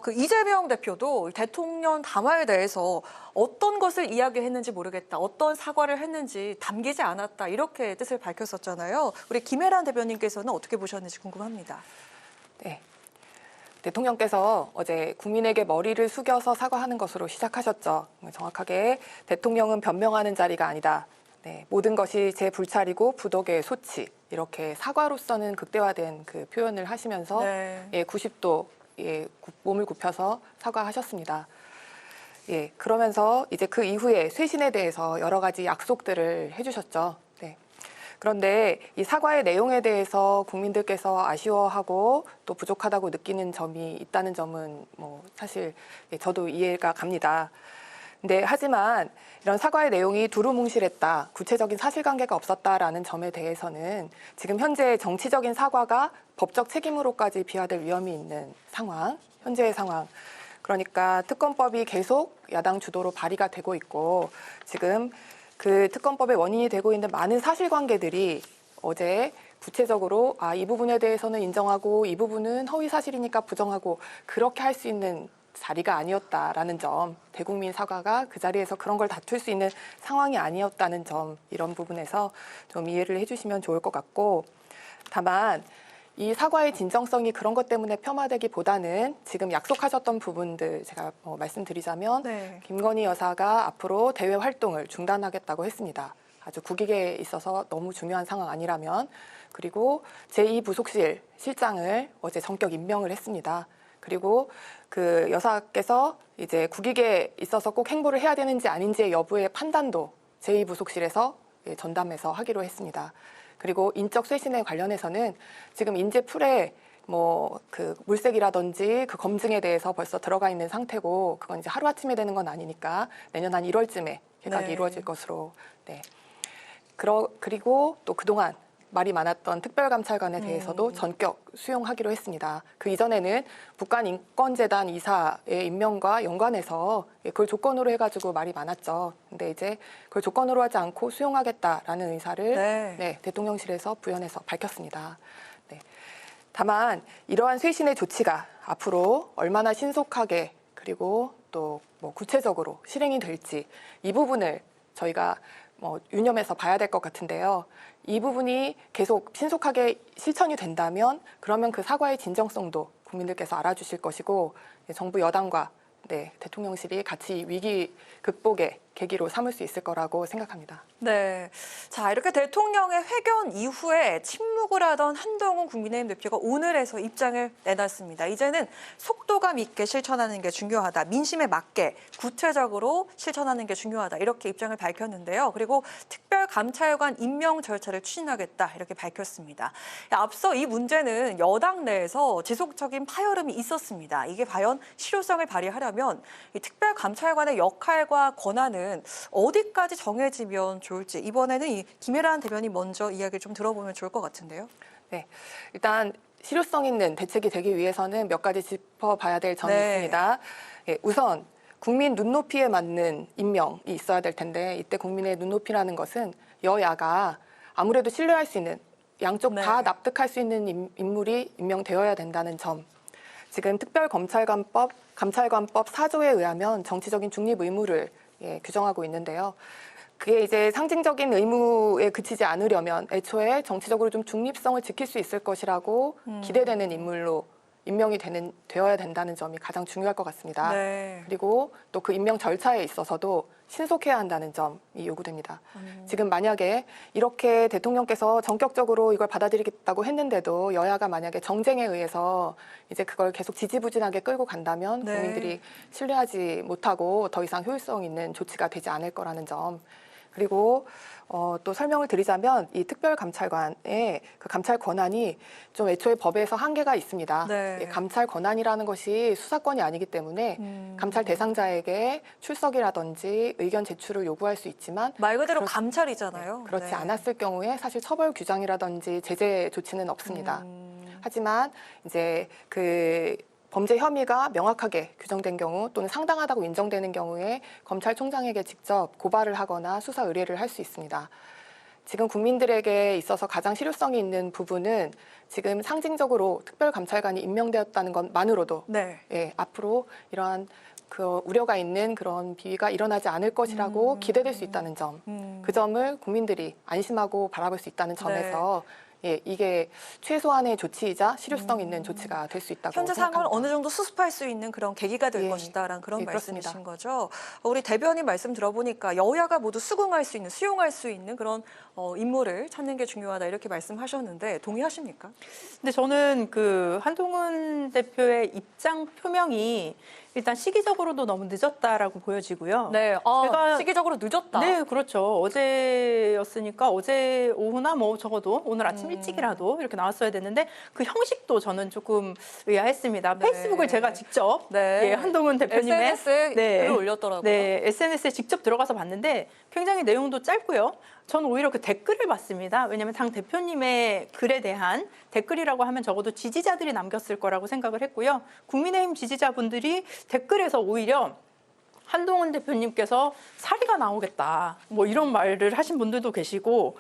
S1: 그 이재명 대표도 대통령 담화에 대해서 어떤 것을 이야기했는지 모르겠다, 어떤 사과를 했는지 담기지 않았다 이렇게 뜻을 밝혔었잖아요. 우리 김혜란 대변인께서는 어떻게 보셨는지 궁금합니다.
S23: 네. 대통령께서 어제 국민에게 머리를 숙여서 사과하는 것으로 시작하셨죠. 정확하게 대통령은 변명하는 자리가 아니다. 네, 모든 것이 제 불찰이고 부덕의 소치. 이렇게 사과로서는 극대화된 그 표현을 하시면서 90도 몸을 굽혀서 사과하셨습니다. 그러면서 이제 그 이후에 쇄신에 대해서 여러 가지 약속들을 해주셨죠. 그런데 이 사과의 내용에 대해서 국민들께서 아쉬워하고 또 부족하다고 느끼는 점이 있다는 점은 사실 저도 이해가 갑니다. 근데 하지만 이런 사과의 내용이 두루뭉실했다, 구체적인 사실관계가 없었다라는 점에 대해서는 지금 현재 정치적인 사과가 법적 책임으로까지 비화될 위험이 있는 상황, 현재의 상황. 그러니까 특검법이 계속 야당 주도로 발의가 되고 있고 지금 그 특검법의 원인이 되고 있는 많은 사실관계들이 어제 구체적으로 이 부분에 대해서는 인정하고 이 부분은 허위 사실이니까 부정하고 그렇게 할 수 있는 자리가 아니었다라는 점, 대국민 사과가 그 자리에서 그런 걸 다툴 수 있는 상황이 아니었다는 점, 이런 부분에서 좀 이해를 해주시면 좋을 것 같고, 다만 이 사과의 진정성이 그런 것 때문에 폄하되기보다는 지금 약속하셨던 부분들 제가 말씀드리자면 김건희 여사가 앞으로 대외 활동을 중단하겠다고 했습니다. 아주 국익에 있어서 너무 중요한 상황 아니라면. 그리고 제2부속실 실장을 어제 전격 임명을 했습니다. 그리고 그 여사께서 이제 국익에 있어서 꼭 행보를 해야 되는지 아닌지의 여부의 판단도 제2부속실에서 전담해서 하기로 했습니다. 그리고 인적 쇄신에 관련해서는 지금 인재풀에 그 물색이라든지 그 검증에 대해서 벌써 들어가 있는 상태고 그건 이제 하루아침에 되는 건 아니니까 내년 한 1월쯤에 개각이 이루어질 것으로. 그리고 또 그동안 말이 많았던 특별감찰관에 대해서도 전격 수용하기로 했습니다. 그 이전에는 북한인권재단 이사의 임명과 연관해서 그걸 조건으로 해가지고 말이 많았죠. 근데 이제 그걸 조건으로 하지 않고 수용하겠다라는 의사를 대통령실에서 부연해서 밝혔습니다. 다만 이러한 쇄신의 조치가 앞으로 얼마나 신속하게 그리고 또 구체적으로 실행이 될지 이 부분을 저희가 유념해서 봐야 될 것 같은데요. 이 부분이 계속 신속하게 실천이 된다면 그러면 그 사과의 진정성도 국민들께서 알아주실 것이고 정부 여당과 대통령실이 같이 위기 극복의 계기로 삼을 수 있을 거라고 생각합니다.
S1: 네, 자 이렇게 대통령의 회견 이후에 침묵을 하던 한동훈 국민의힘 대표가 오늘에서 입장을 내놨습니다. 이제는 속도감 있게 실천하는 게 중요하다. 민심에 맞게 구체적으로 실천하는 게 중요하다. 이렇게 입장을 밝혔는데요. 그리고 특별감찰관 임명 절차를 추진하겠다. 이렇게 밝혔습니다. 앞서 이 문제는 여당 내에서 지속적인 파열음이 있었습니다. 이게 과연 실효성을 발휘하려면 이 특별감찰관의 역할과 권한은 어디까지 정해지면 좋을지 이번에는 이 김혜란 대변인 먼저 이야기를 좀 들어보면 좋을 것 같은데요.
S23: 네, 일단 실효성 있는 대책이 되기 위해서는 몇 가지 짚어봐야 될 점이 있습니다. 우선 국민 눈높이에 맞는 임명이 있어야 될 텐데 이때 국민의 눈높이라는 것은 여야가 아무래도 신뢰할 수 있는 양쪽 다 납득할 수 있는 인물이 임명되어야 된다는 점. 지금 특별감찰관법 4조에 의하면 정치적인 중립 의무를 규정하고 있는데요. 그게 이제 상징적인 의무에 그치지 않으려면 애초에 정치적으로 좀 중립성을 지킬 수 있을 것이라고 기대되는 인물로 임명이 되어야 된다는 점이 가장 중요할 것 같습니다. 그리고 또 그 임명 절차에 있어서도 신속해야 한다는 점이 요구됩니다. 지금 만약에 이렇게 대통령께서 전격적으로 이걸 받아들이겠다고 했는데도 여야가 만약에 정쟁에 의해서 이제 그걸 계속 지지부진하게 끌고 간다면 국민들이 신뢰하지 못하고 더 이상 효율성 있는 조치가 되지 않을 거라는 점. 그리고 또 설명을 드리자면 이 특별감찰관의 그 감찰 권한이 좀 애초에 법에서 한계가 있습니다.
S1: 네.
S23: 감찰 권한이라는 것이 수사권이 아니기 때문에 감찰 대상자에게 출석이라든지 의견 제출을 요구할 수 있지만
S1: 말 그대로 감찰이잖아요.
S23: 그렇지
S1: 네.
S23: 않았을 경우에 사실 처벌 규정이라든지 제재 조치는 없습니다. 하지만 이제 그 범죄 혐의가 명확하게 규정된 경우 또는 상당하다고 인정되는 경우에 검찰총장에게 직접 고발을 하거나 수사 의뢰를 할 수 있습니다. 지금 국민들에게 있어서 가장 실효성이 있는 부분은 지금 상징적으로 특별감찰관이 임명되었다는 것만으로도
S1: 네.
S23: 예, 앞으로 이러한 그 우려가 있는 그런 비위가 일어나지 않을 것이라고 기대될 수 있다는 점, 그 점을 국민들이 안심하고 바라볼 수 있다는 점에서 예, 이게 최소한의 조치이자 실효성 있는 조치가 될 수 있다고
S1: 현재
S23: 생각합니다.
S1: 상황을 어느 정도 수습할 수 있는 그런 계기가 될 것이다라는 그런
S23: 그렇습니다.
S1: 말씀이신 거죠. 우리 대변인 말씀 들어보니까 여야가 모두 수용할 수 있는 그런 인물을 찾는 게 중요하다 이렇게 말씀하셨는데 동의하십니까?
S22: 근데 저는 그 한동훈 대표의 입장 표명이 일단 시기적으로도 너무 늦었다라고 보여지고요.
S1: 네, 시기적으로 늦었다.
S22: 네, 그렇죠. 어제였으니까 어제 오후나 뭐 적어도 오늘 아침 일찍이라도 이렇게 나왔어야 됐는데 그 형식도 저는 조금 의아했습니다. 페이스북을 제가 직접 예, 한동훈 대표님의
S1: SNS에 글을 올렸더라고요.
S22: 네, SNS에 직접 들어가서 봤는데 굉장히 내용도 짧고요. 저는 오히려 그 댓글을 봤습니다. 왜냐하면 당 대표님의 글에 대한 댓글이라고 하면 적어도 지지자들이 남겼을 거라고 생각을 했고요. 국민의힘 지지자분들이 댓글에서 오히려 한동훈 대표님께서 사리가 나오겠다 뭐 이런 말을 하신 분들도 계시고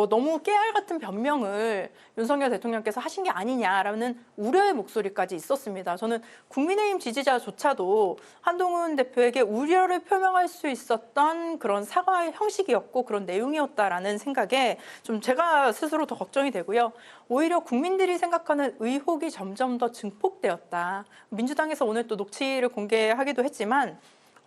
S22: 너무 깨알 같은 변명을 윤석열 대통령께서 하신 게 아니냐라는 우려의 목소리까지 있었습니다. 저는 국민의힘 지지자조차도 한동훈 대표에게 우려를 표명할 수 있었던 그런 사과의 형식이었고 그런 내용이었다라는 생각에 좀 제가 스스로 더 걱정이 되고요. 오히려 국민들이 생각하는 의혹이 점점 더 증폭되었다. 민주당에서 오늘 또 녹취를 공개하기도 했지만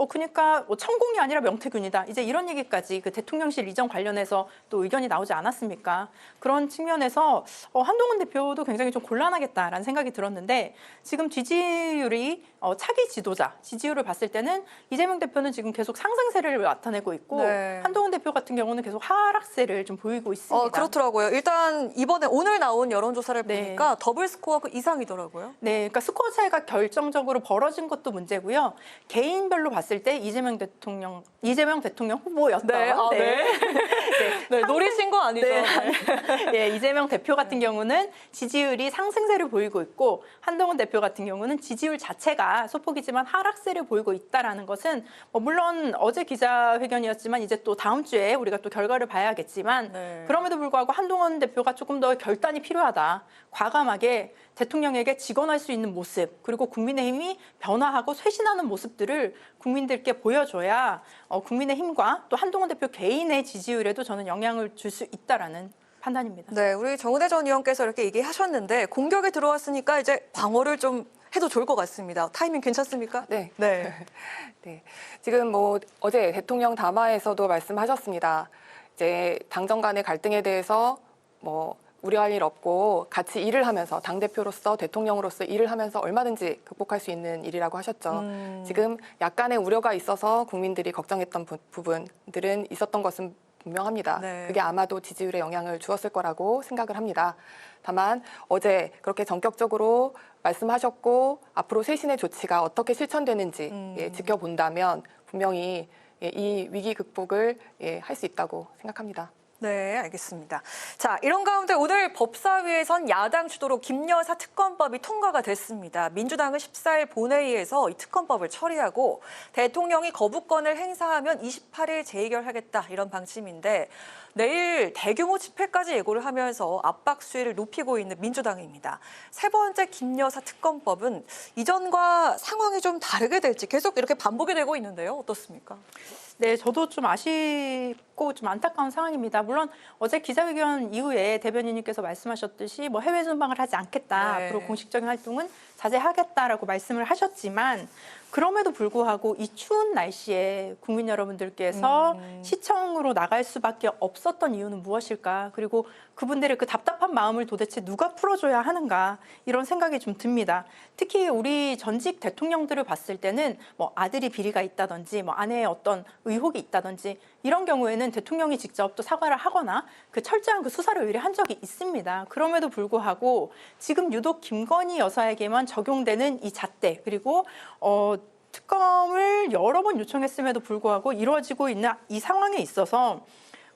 S22: 그러니까 천공이 아니라 명태균이다. 이제 이런 얘기까지 그 대통령실 이전 관련해서 또 의견이 나오지 않았습니까? 그런 측면에서 한동훈 대표도 굉장히 좀 곤란하겠다라는 생각이 들었는데 지금 지지율이 차기 지도자 지지율을 봤을 때는 이재명 대표는 지금 계속 상승세를 나타내고 있고 한동훈 대표 같은 경우는 계속 하락세를 좀 보이고 있습니다.
S1: 그렇더라고요. 일단 이번에 오늘 나온 여론조사를 보니까 더블 스코어 그 이상이더라고요.
S22: 네, 그러니까 스코어 차이가 결정적으로 벌어진 것도 문제고요. 개인별로 봤을 때 이재명 대통령 후보였던
S1: 노리신 거 아니죠?
S22: 네, 이재명 대표 같은 경우는 지지율이 상승세를 보이고 있고 한동훈 대표 같은 경우는 지지율 자체가 소폭이지만 하락세를 보이고 있다라는 것은 물론 어제 기자회견이었지만 이제 또 다음 주에 우리가 또 결과를 봐야겠지만 그럼에도 불구하고 한동훈 대표가 조금 더 결단이 필요하다. 과감하게 대통령에게 직언할 수 있는 모습 그리고 국민의힘이 변화하고 쇄신하는 모습들을 국민들께 보여줘야 국민의힘과 또 한동훈 대표 개인의 지지율에도 저는 영향을 줄 수 있다라는 판단입니다.
S1: 네, 우리 정은혜 전 의원께서 이렇게 얘기하셨는데 공격에 들어왔으니까 이제 방어를 좀 해도 좋을 것 같습니다. 타이밍 괜찮습니까?
S23: 네. 지금 뭐 어제 대통령 담화에서도 말씀하셨습니다. 이제 당정 간의 갈등에 대해서 뭐 우려할 일 없고 같이 일을 하면서 당대표로서 대통령으로서 일을 하면서 얼마든지 극복할 수 있는 일이라고 하셨죠. 지금 약간의 우려가 있어서 국민들이 걱정했던 부분들은 있었던 것은 분명합니다. 그게 아마도 지지율에 영향을 주었을 거라고 생각을 합니다. 다만 어제 그렇게 전격적으로 말씀하셨고 앞으로 쇄신의 조치가 어떻게 실천되는지 지켜본다면 분명히 이 위기 극복을 할 수 있다고 생각합니다.
S1: 네, 알겠습니다. 자, 이런 가운데 오늘 법사위에선 야당 주도로 김여사 특검법이 통과가 됐습니다. 민주당은 14일 본회의에서 이 특검법을 처리하고 대통령이 거부권을 행사하면 28일 재의결하겠다 이런 방침인데 내일 대규모 집회까지 예고를 하면서 압박 수위를 높이고 있는 민주당입니다. 세 번째 김여사 특검법은 이전과 상황이 좀 다르게 될지 계속 이렇게 반복이 되고 있는데요. 어떻습니까?
S22: 네, 저도 좀 아쉽고 좀 안타까운 상황입니다. 물론 어제 기자회견 이후에 대변인님께서 말씀하셨듯이 뭐 해외 순방을 하지 않겠다. 앞으로 공식적인 활동은 자제하겠다라고 말씀을 하셨지만 그럼에도 불구하고 이 추운 날씨에 국민 여러분들께서 시청으로 나갈 수밖에 없었던 이유는 무엇일까? 그리고 그분들의 그 답답한 마음을 도대체 누가 풀어줘야 하는가? 이런 생각이 좀 듭니다. 특히 우리 전직 대통령들을 봤을 때는 뭐 아들이 비리가 있다든지 뭐 아내의 어떤 의혹이 있다든지 이런 경우에는 대통령이 직접 또 사과를 하거나 그 철저한 그 수사를 의뢰한 적이 있습니다. 그럼에도 불구하고 지금 유독 김건희 여사에게만 적용되는 이 잣대 그리고 특검을 여러 번 요청했음에도 불구하고 이루어지고 있는 이 상황에 있어서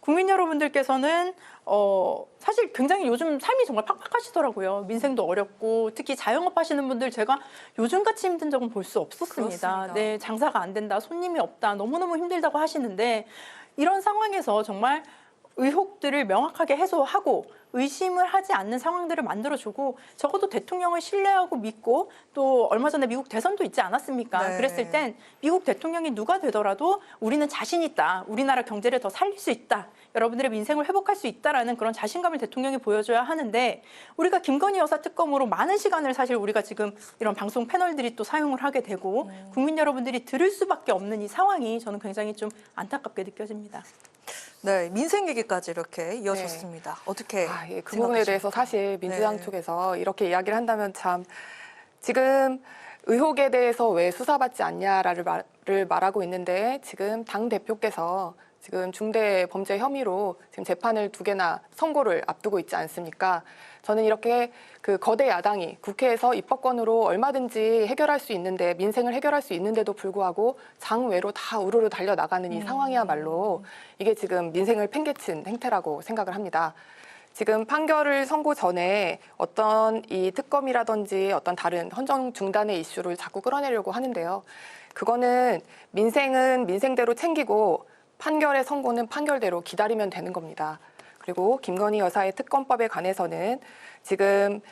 S22: 국민 여러분들께서는 사실 굉장히 요즘 삶이 정말 팍팍하시더라고요. 민생도 어렵고 특히 자영업 하시는 분들 제가 요즘같이 힘든 적은 볼 수 없었습니다.
S1: 그렇습니다.
S22: 네, 장사가 안 된다, 손님이 없다, 너무너무 힘들다고 하시는데 이런 상황에서 정말 의혹들을 명확하게 해소하고 의심을 하지 않는 상황들을 만들어주고 적어도 대통령을 신뢰하고 믿고 또 얼마 전에 미국 대선도 있지 않았습니까?
S1: 네.
S22: 그랬을 땐 미국 대통령이 누가 되더라도 우리는 자신 있다. 우리나라 경제를 더 살릴 수 있다. 여러분들의 민생을 회복할 수 있다라는 그런 자신감을 대통령이 보여줘야 하는데 우리가 김건희 여사 특검으로 많은 시간을 사실 우리가 지금 이런 방송 패널들이 또 사용을 하게 되고 국민 여러분들이 들을 수밖에 없는 이 상황이 저는 굉장히 좀 안타깝게 느껴집니다.
S1: 네, 민생 얘기까지 이렇게 이어졌습니다. 어떻게
S23: 그 부분에 대해서 사실 민주당
S1: 네.
S23: 쪽에서 이렇게 이야기를 한다면 참 지금 의혹에 대해서 왜 수사받지 않냐를 말하고 있는데 지금 당 대표께서 지금 중대 범죄 혐의로 지금 재판을 2개나 선고를 앞두고 있지 않습니까? 저는 이렇게 그 거대 야당이 국회에서 입법권으로 얼마든지 해결할 수 있는데 민생을 해결할 수 있는데도 불구하고 장외로 다 우르르 달려나가는 이 상황이야말로 이게 지금 민생을 팽개친 행태라고 생각을 합니다. 지금 판결을 선고 전에 어떤 이 특검이라든지 어떤 다른 헌정 중단의 이슈를 자꾸 끌어내려고 하는데요. 그거는 민생은 민생대로 챙기고 판결의 선고는 판결대로 기다리면 되는 겁니다. 그리고 김건희 여사의 특검법에 관해서는 지금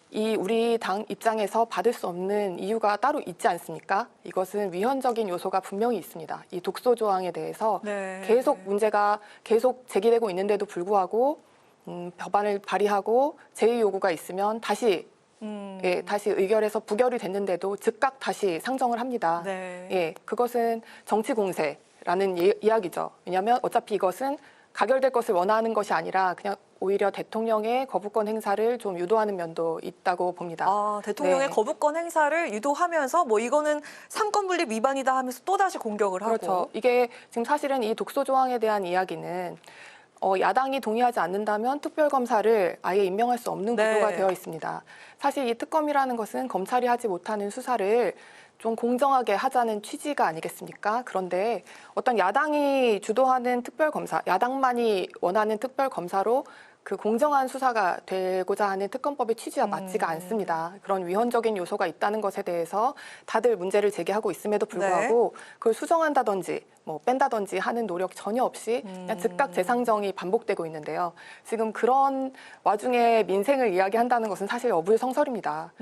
S23: 이 우리 당 입장에서 받을 수 없는 이유가 따로 있지 않습니까? 이것은 위헌적인 요소가 분명히 있습니다. 이 독소 조항에 대해서 계속 문제가 계속 제기되고 있는데도 불구하고 법안을 발의하고 제의 요구가 있으면 다시 다시 의결해서 부결이 됐는데도 즉각 다시 상정을 합니다. 그것은 정치 공세라는 이야기죠. 왜냐하면 어차피 이것은 가결될 것을 원하는 것이 아니라 그냥 오히려 대통령의 거부권 행사를 좀 유도하는 면도 있다고 봅니다.
S1: 대통령의 거부권 행사를 유도하면서 뭐 이거는 상권분립 위반이다 하면서 또다시 공격을 하고.
S23: 그렇죠. 이게 지금 사실은 이 독소 조항에 대한 이야기는 야당이 동의하지 않는다면 특별검사를 아예 임명할 수 없는 구조가 되어 있습니다. 사실 이 특검이라는 것은 검찰이 하지 못하는 수사를 좀 공정하게 하자는 취지가 아니겠습니까? 그런데 어떤 야당이 주도하는 특별검사, 야당만이 원하는 특별검사로 그 공정한 수사가 되고자 하는 특검법의 취지와 맞지가 않습니다. 그런 위헌적인 요소가 있다는 것에 대해서 다들 문제를 제기하고 있음에도 불구하고 그걸 수정한다든지 뭐 뺀다든지 하는 노력 전혀 없이 그냥 즉각 재상정이 반복되고 있는데요. 지금 그런 와중에 민생을 이야기한다는 것은 사실 어불성설입니다.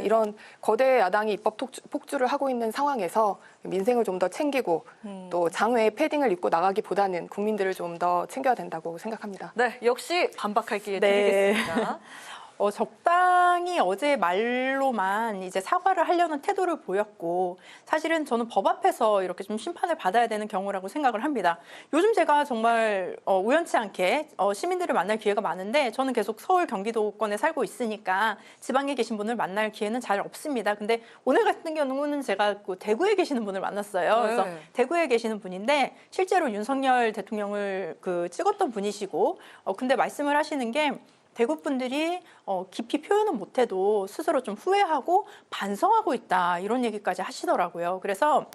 S23: 이런 거대 야당이 입법 폭주를 하고 있는 상황에서 민생을 좀 더 챙기고 또 장외에 패딩을 입고 나가기보다는 국민들을 좀 더 챙겨야 된다고 생각합니다.
S1: 네, 역시 반박할 기회 드리겠습니다.
S22: 적당히 어제 말로만 이제 사과를 하려는 태도를 보였고 사실은 저는 법 앞에서 이렇게 좀 심판을 받아야 되는 경우라고 생각을 합니다. 요즘 제가 정말 우연치 않게 시민들을 만날 기회가 많은데 저는 계속 서울 경기도권에 살고 있으니까 지방에 계신 분을 만날 기회는 잘 없습니다. 근데 오늘 같은 경우는 제가 그 대구에 계시는 분을 만났어요. 그래서 대구에 계시는 분인데 실제로 윤석열 대통령을 찍었던 분이시고 근데 말씀을 하시는 게 대구 분들이 깊이 표현은 못해도 스스로 좀 후회하고 반성하고 있다 이런 얘기까지 하시더라고요. 그래서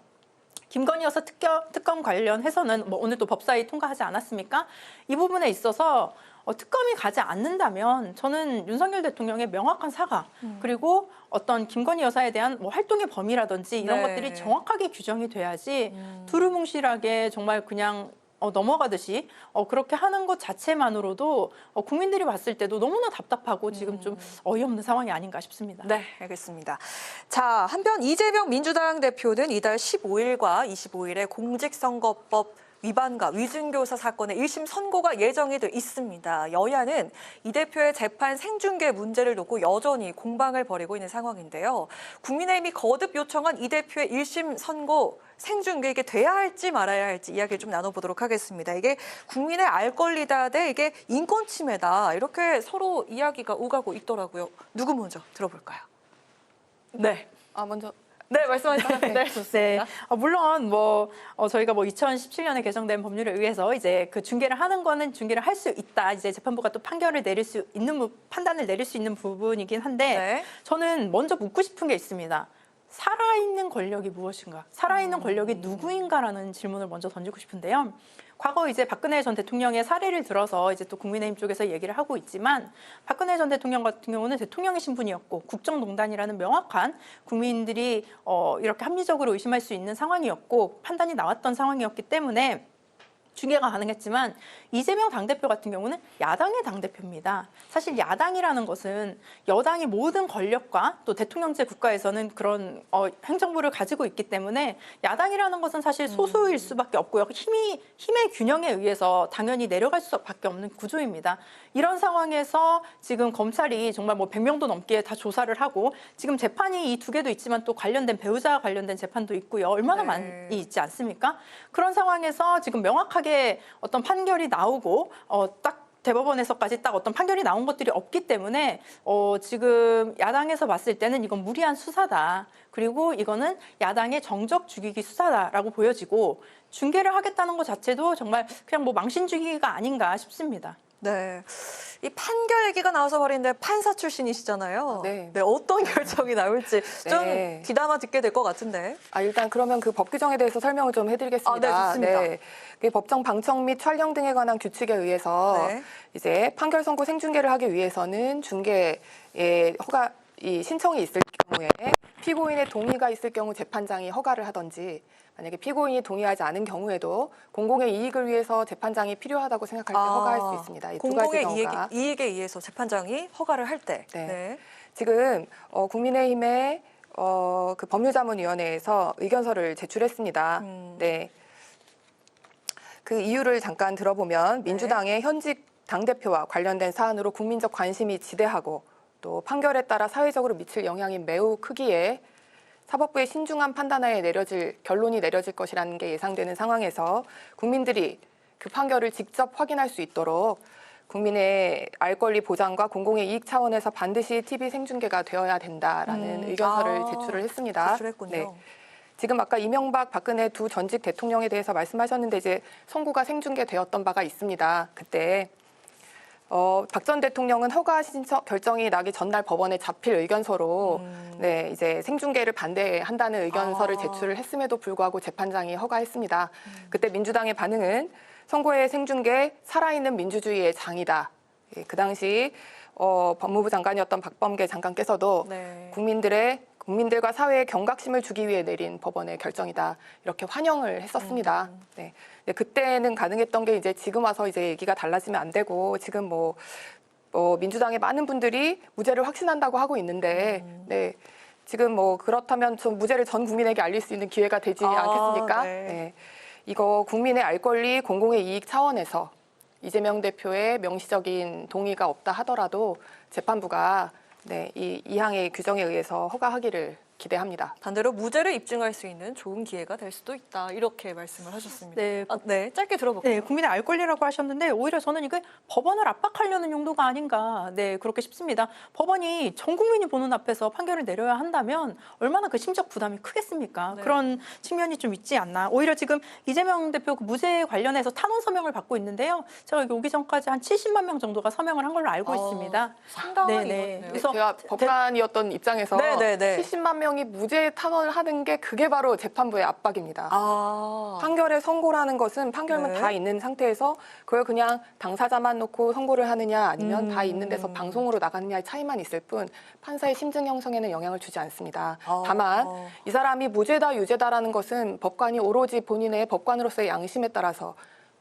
S22: 김건희 여사 특검 관련해서는 뭐 오늘 또 법사위 통과하지 않았습니까? 이 부분에 있어서 특검이 가지 않는다면 저는 윤석열 대통령의 명확한 사과 그리고 어떤 김건희 여사에 대한 뭐 활동의 범위라든지 이런 것들이 정확하게 규정이 돼야지 두루뭉실하게 정말 그냥 넘어가듯이 그렇게 하는 것 자체만으로도 국민들이 봤을 때도 너무나 답답하고 지금 좀 어이없는 상황이 아닌가 싶습니다.
S1: 네, 알겠습니다. 자, 한편 이재명 민주당 대표는 이달 15일과 25일에 공직선거법 위반과 위증교사 사건의 1심 선고가 예정이 돼 있습니다. 여야는 이 대표의 재판 생중계 문제를 놓고 여전히 공방을 벌이고 있는 상황인데요. 국민의힘이 거듭 요청한 이 대표의 1심 선고 생중계 이게 돼야 할지 말아야 할지 이야기를 좀 나눠보도록 하겠습니다. 이게 국민의 알 권리다 대 이게 인권 침해다 이렇게 서로 이야기가 오가고 있더라고요. 누구 먼저 들어볼까요?
S22: 네.
S23: 먼저.
S1: 네, 말씀하세요.
S22: 네, 좋습니다. 물론 저희가 2017년에 개정된 법률에 의해서 이제 그 중계를 하는 거는 중계를 할 수 있다. 이제 재판부가 또 판단을 내릴 수 있는 부분이긴 한데
S1: 네.
S22: 저는 먼저 묻고 싶은 게 있습니다. 살아있는 권력이 무엇인가? 살아있는 권력이 누구인가라는 질문을 먼저 던지고 싶은데요. 과거 이제 박근혜 전 대통령의 사례를 들어서 이제 또 국민의힘 쪽에서 얘기를 하고 있지만 박근혜 전 대통령 같은 경우는 대통령의 신분이었고 국정농단이라는 명확한 국민들이 이렇게 합리적으로 의심할 수 있는 상황이었고 판단이 나왔던 상황이었기 때문에 중계가 가능했지만 이재명 당대표 같은 경우는 야당의 당대표입니다. 사실 야당이라는 것은 여당이 모든 권력과 또 대통령제 국가에서는 그런 행정부를 가지고 있기 때문에 야당이라는 것은 사실 소수일 수밖에 없고요. 힘의 균형에 의해서 당연히 내려갈 수밖에 없는 구조입니다. 이런 상황에서 지금 검찰이 정말 100명도 넘게 다 조사를 하고 지금 재판이 이 두 개도 있지만 또 관련된 배우자 관련된 재판도 있고요. 얼마나 많이 있지 않습니까? 그런 상황에서 지금 명확하게 어떤 판결이 나오고 딱 대법원에서까지 딱 어떤 판결이 나온 것들이 없기 때문에 지금 야당에서 봤을 때는 이건 무리한 수사다. 그리고 이거는 야당의 정적 죽이기 수사다라고 보여지고 중계를 하겠다는 것 자체도 정말 그냥 망신 죽이기가 아닌가 싶습니다.
S1: 네, 이 판결 얘기가 나와서 말인데 판사 출신이시잖아요.
S23: 네.
S1: 어떤 결정이 나올지 좀
S23: 네.
S1: 귀담아 듣게 될 것 같은데.
S23: 일단 그러면 그 법 규정에 대해서 설명을 좀 해드리겠습니다.
S1: 네, 좋습니다.
S23: 그 법정 방청 및 촬영 등에 관한 규칙에 의해서 이제 판결 선고 생중계를 하기 위해서는 중계의 이 신청이 있을 경우에 피고인의 동의가 있을 경우 재판장이 허가를 하든지 만약에 피고인이 동의하지 않은 경우에도 공공의 이익을 위해서 재판장이 필요하다고 생각할 때 허가할 수 있습니다. 이 두 가지
S1: 공공의
S23: 경우가.
S1: 이익에 의해서 재판장이 허가를 할 때.
S23: 네. 지금 국민의힘의 그 법률자문위원회에서 의견서를 제출했습니다. 네. 그 이유를 잠깐 들어보면 민주당의 현직 당대표와 관련된 사안으로 국민적 관심이 지대하고 또 판결에 따라 사회적으로 미칠 영향이 매우 크기에 사법부의 신중한 판단하에 결론이 내려질 것이라는 게 예상되는 상황에서 국민들이 그 판결을 직접 확인할 수 있도록 국민의 알 권리 보장과 공공의 이익 차원에서 반드시 TV 생중계가 되어야 된다라는 의견서를 제출을 했습니다.
S1: 제출했군요.
S23: 네. 지금 아까 이명박, 박근혜 두 전직 대통령에 대해서 말씀하셨는데 이제 선고가 생중계되었던 바가 있습니다. 그때 박 전 대통령은 허가 신청 결정이 나기 전날 법원에 잡힐 의견서로 이제 생중계를 반대한다는 의견서를 제출을 했음에도 불구하고 재판장이 허가했습니다. 그때 민주당의 반응은 선고의 생중계 살아있는 민주주의의 장이다. 그 당시 법무부 장관이었던 박범계 장관께서도 국민들과 사회의 경각심을 주기 위해 내린 법원의 결정이다. 이렇게 환영을 했었습니다. 네. 그때는 가능했던 게 이제 지금 와서 이제 얘기가 달라지면 안 되고 지금 민주당의 많은 분들이 무죄를 확신한다고 하고 있는데 지금 그렇다면 좀 무죄를 전 국민에게 알릴 수 있는 기회가 되지 않겠습니까? 네. 이거 국민의 알 권리 공공의 이익 차원에서 이재명 대표의 명시적인 동의가 없다 하더라도 재판부가 이 항의 규정에 의해서 허가하기를 기대합니다.
S1: 반대로 무죄를 입증할 수 있는 좋은 기회가 될 수도 있다. 이렇게 말씀을 하셨습니다. 네, 짧게 들어볼게요.
S22: 네, 국민의 알 권리라고 하셨는데 오히려 저는 이게 법원을 압박하려는 용도가 아닌가 그렇게 싶습니다. 법원이 전 국민이 보는 앞에서 판결을 내려야 한다면 얼마나 그 심적 부담이 크겠습니까? 그런 측면이 좀 있지 않나. 오히려 지금 이재명 대표 그 무죄 관련해서 탄원 서명을 받고 있는데요. 제가 여기 오기 전까지 한 70만 명 정도가 서명을 한 걸로 알고 있습니다.
S1: 상당히
S23: 그래서 제가 법관이었던 입장에서 70만 명이 무죄 탄원을 하는 게 그게 바로 재판부의 압박입니다. 판결의 선고라는 것은 판결만 다 있는 상태에서 그걸 그냥 당사자만 놓고 선고를 하느냐 아니면 다 있는 데서 방송으로 나가느냐의 차이만 있을 뿐 판사의 심증 형성에는 영향을 주지 않습니다. 다만 이 사람이 무죄다 유죄다라는 것은 법관이 오로지 본인의 법관으로서의 양심에 따라서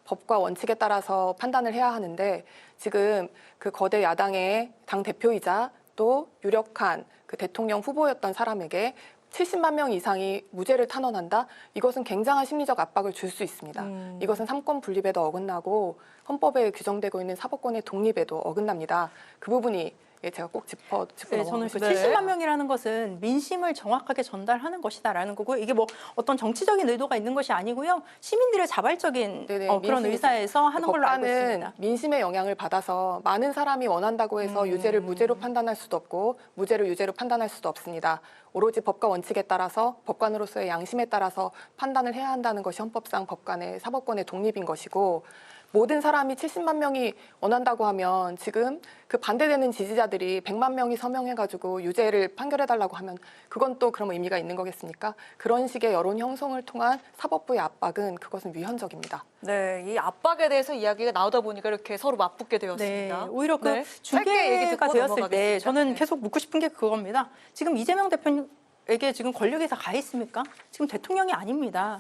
S23: 법과 원칙에 따라서 판단을 해야 하는데 지금 그 거대 야당의 당대표이자 또 유력한 그 대통령 후보였던 사람에게 70만 명 이상이 무죄를 탄원한다? 이것은 굉장한 심리적 압박을 줄 수 있습니다. 이것은 삼권 분립에도 어긋나고 헌법에 규정되고 있는 사법권의 독립에도 어긋납니다. 그 부분이 제가 꼭 짚고
S22: 네, 저는 그 70만 명이라는 것은 민심을 정확하게 전달하는 것이다라는 거고 이게 뭐 어떤 정치적인 의도가 있는 것이 아니고요. 시민들의 자발적인 그런 의사에서 하는 걸로 알고 있습니다.
S23: 민심의 영향을 받아서 많은 사람이 원한다고 해서 유죄를 무죄로 판단할 수도 없고 무죄를 유죄로 판단할 수도 없습니다. 오로지 법과 원칙에 따라서 법관으로서의 양심에 따라서 판단을 해야 한다는 것이 헌법상 법관의 사법권의 독립인 것이고 모든 사람이 70만 명이 원한다고 하면 지금 그 반대되는 지지자들이 100만 명이 서명해가지고 유죄를 판결해달라고 하면 그건 또 그러면 의미가 있는 거겠습니까? 그런 식의 여론 형성을 통한 사법부의 압박은 그것은 위헌적입니다.
S1: 네, 이 압박에 대해서 이야기가 나오다 보니까 이렇게 서로 맞붙게 되었습니다.
S22: 네, 오히려 그
S1: 짧게 얘기 듣고
S22: 중계가 되었을 때
S1: 넘어가겠습니다.
S22: 저는 계속 묻고 싶은 게 그겁니다. 지금 이재명 대표에게 지금 권력이 다 가 있습니까? 지금 대통령이 아닙니다.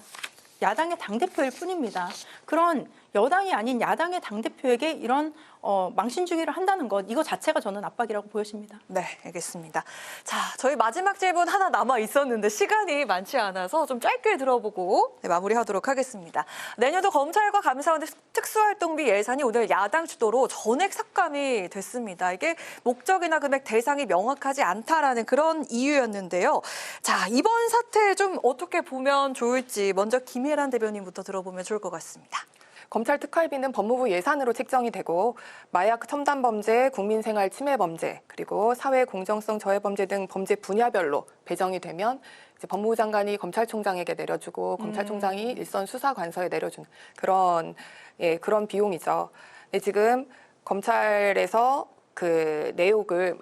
S22: 야당의 당대표일 뿐입니다. 그런 여당이 아닌 야당의 당대표에게 이런 망신주기를 한다는 것 이거 자체가 저는 압박이라고 보여집니다.
S1: 네, 알겠습니다. 자, 저희 마지막 질문 하나 남아 있었는데 시간이 많지 않아서 좀 짧게 들어보고 마무리하도록 하겠습니다. 내년도 검찰과 감사원의 특수활동비 예산이 오늘 야당 주도로 전액 삭감이 됐습니다. 이게 목적이나 금액 대상이 명확하지 않다라는 그런 이유였는데요. 자, 이번 사태 좀 어떻게 보면 좋을지 먼저 김혜란 대변인부터 들어보면 좋을 것 같습니다.
S23: 검찰 특활비는 법무부 예산으로 책정이 되고 마약 첨단 범죄, 국민생활 침해 범죄, 그리고 사회 공정성 저해 범죄 등 범죄 분야별로 배정이 되면 이제 법무부 장관이 검찰총장에게 내려주고 검찰총장이 일선 수사관서에 내려준 그런 비용이죠. 근데 지금 검찰에서 그 내용을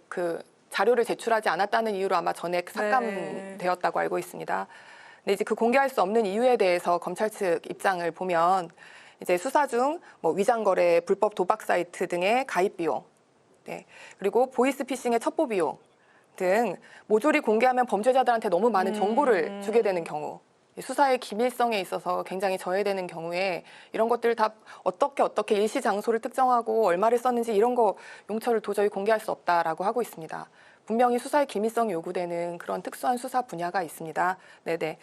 S23: 자료를 제출하지 않았다는 이유로 아마 전액 삭감되었다고 알고 있습니다. 근데 이제 그 공개할 수 없는 이유에 대해서 검찰 측 입장을 보면 이제 수사 중 위장거래, 불법 도박 사이트 등의 가입 비용, 그리고 보이스피싱의 첩보 비용 등 모조리 공개하면 범죄자들한테 너무 많은 정보를 주게 되는 경우, 수사의 기밀성에 있어서 굉장히 저해되는 경우에 이런 것들을 다 어떻게 일시 장소를 특정하고 얼마를 썼는지 이런 거 용처를 도저히 공개할 수 없다라고 하고 있습니다. 분명히 수사의 기밀성이 요구되는 그런 특수한 수사 분야가 있습니다. 네네.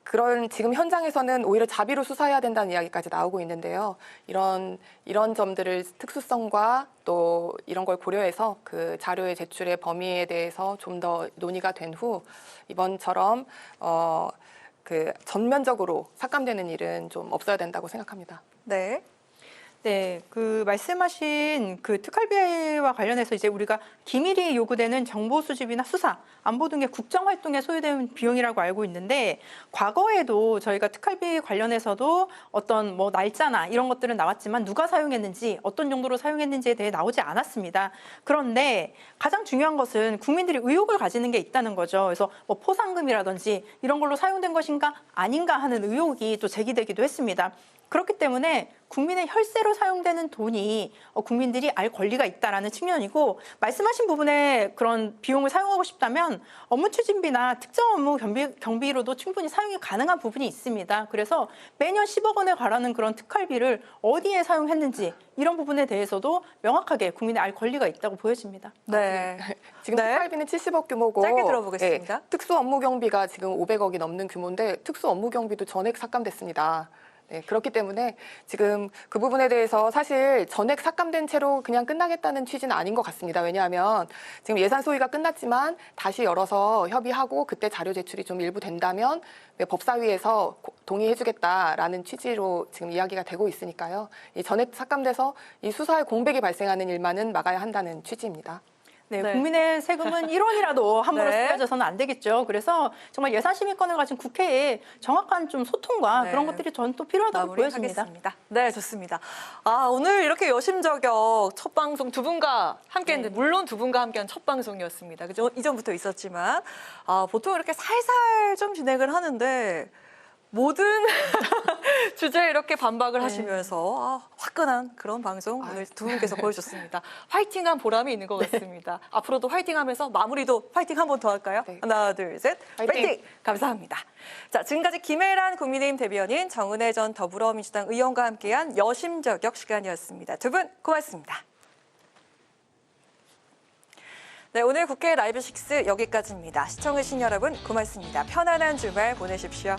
S23: 그런 지금 현장에서는 오히려 자비로 수사해야 된다는 이야기까지 나오고 있는데요. 이런 점들을 특수성과 또 이런 걸 고려해서 그 자료의 제출의 범위에 대해서 좀 더 논의가 된 후 이번처럼 그 전면적으로 삭감되는 일은 좀 없어야 된다고 생각합니다.
S1: 네.
S22: 네, 그 말씀하신 그 특활비와 관련해서 이제 우리가 기밀이 요구되는 정보 수집이나 수사, 안보 등의 국정 활동에 소요되는 비용이라고 알고 있는데 과거에도 저희가 특활비 관련해서도 어떤 날짜나 이런 것들은 나왔지만 누가 사용했는지 어떤 정도로 사용했는지에 대해 나오지 않았습니다. 그런데 가장 중요한 것은 국민들이 의혹을 가지는 게 있다는 거죠. 그래서 포상금이라든지 이런 걸로 사용된 것인가 아닌가 하는 의혹이 또 제기되기도 했습니다. 그렇기 때문에 국민의 혈세로 사용되는 돈이 국민들이 알 권리가 있다라는 측면이고 말씀하신 부분에 그런 비용을 사용하고 싶다면 업무 추진비나 특정 업무 경비로도 충분히 사용이 가능한 부분이 있습니다. 그래서 매년 10억 원에 달하는 그런 특활비를 어디에 사용했는지 이런 부분에 대해서도 명확하게 국민이 알 권리가 있다고 보여집니다.
S1: 네.
S23: 지금 특활비는 70억 규모고
S1: 짧게 들어보겠습니다.
S23: 특수 업무 경비가 지금 500억이 넘는 규모인데 특수 업무 경비도 전액 삭감됐습니다. 네, 그렇기 때문에 지금 그 부분에 대해서 사실 전액 삭감된 채로 그냥 끝나겠다는 취지는 아닌 것 같습니다. 왜냐하면 지금 예산 소위가 끝났지만 다시 열어서 협의하고 그때 자료 제출이 좀 일부 된다면 법사위에서 동의해주겠다라는 취지로 지금 이야기가 되고 있으니까요. 이 전액 삭감돼서 이 수사에 공백이 발생하는 일만은 막아야 한다는 취지입니다.
S22: 네, 국민의 세금은 1원이라도 함부로 쓰여져서는 안 되겠죠. 그래서 정말 예산심의권을 가진 국회에 정확한 좀 소통과 그런 것들이 저는 또 필요하다고 보여집니다.
S1: 네, 좋습니다. 오늘 이렇게 여심저격 첫 방송 두 분과 함께했는데 물론 두 분과 함께한 첫 방송이었습니다. 그죠? 이전부터 있었지만 보통 이렇게 살살 좀 진행을 하는데 모든 주제에 이렇게 반박을 하시면서 화끈한 그런 방송 오늘 두 분께서 보여주셨습니다. 화이팅한 보람이 있는 것 같습니다. 앞으로도 화이팅하면서 마무리도 화이팅 한 번 더 할까요? 하나, 둘, 셋. 화이팅! 감사합니다. 자, 지금까지 김혜란 국민의힘 대변인, 정은혜 전 더불어민주당 의원과 함께한 여심저격 시간이었습니다. 두 분 고맙습니다. 네, 오늘 국회 라이브 6 여기까지입니다. 시청해주신 여러분 고맙습니다. 편안한 주말 보내십시오.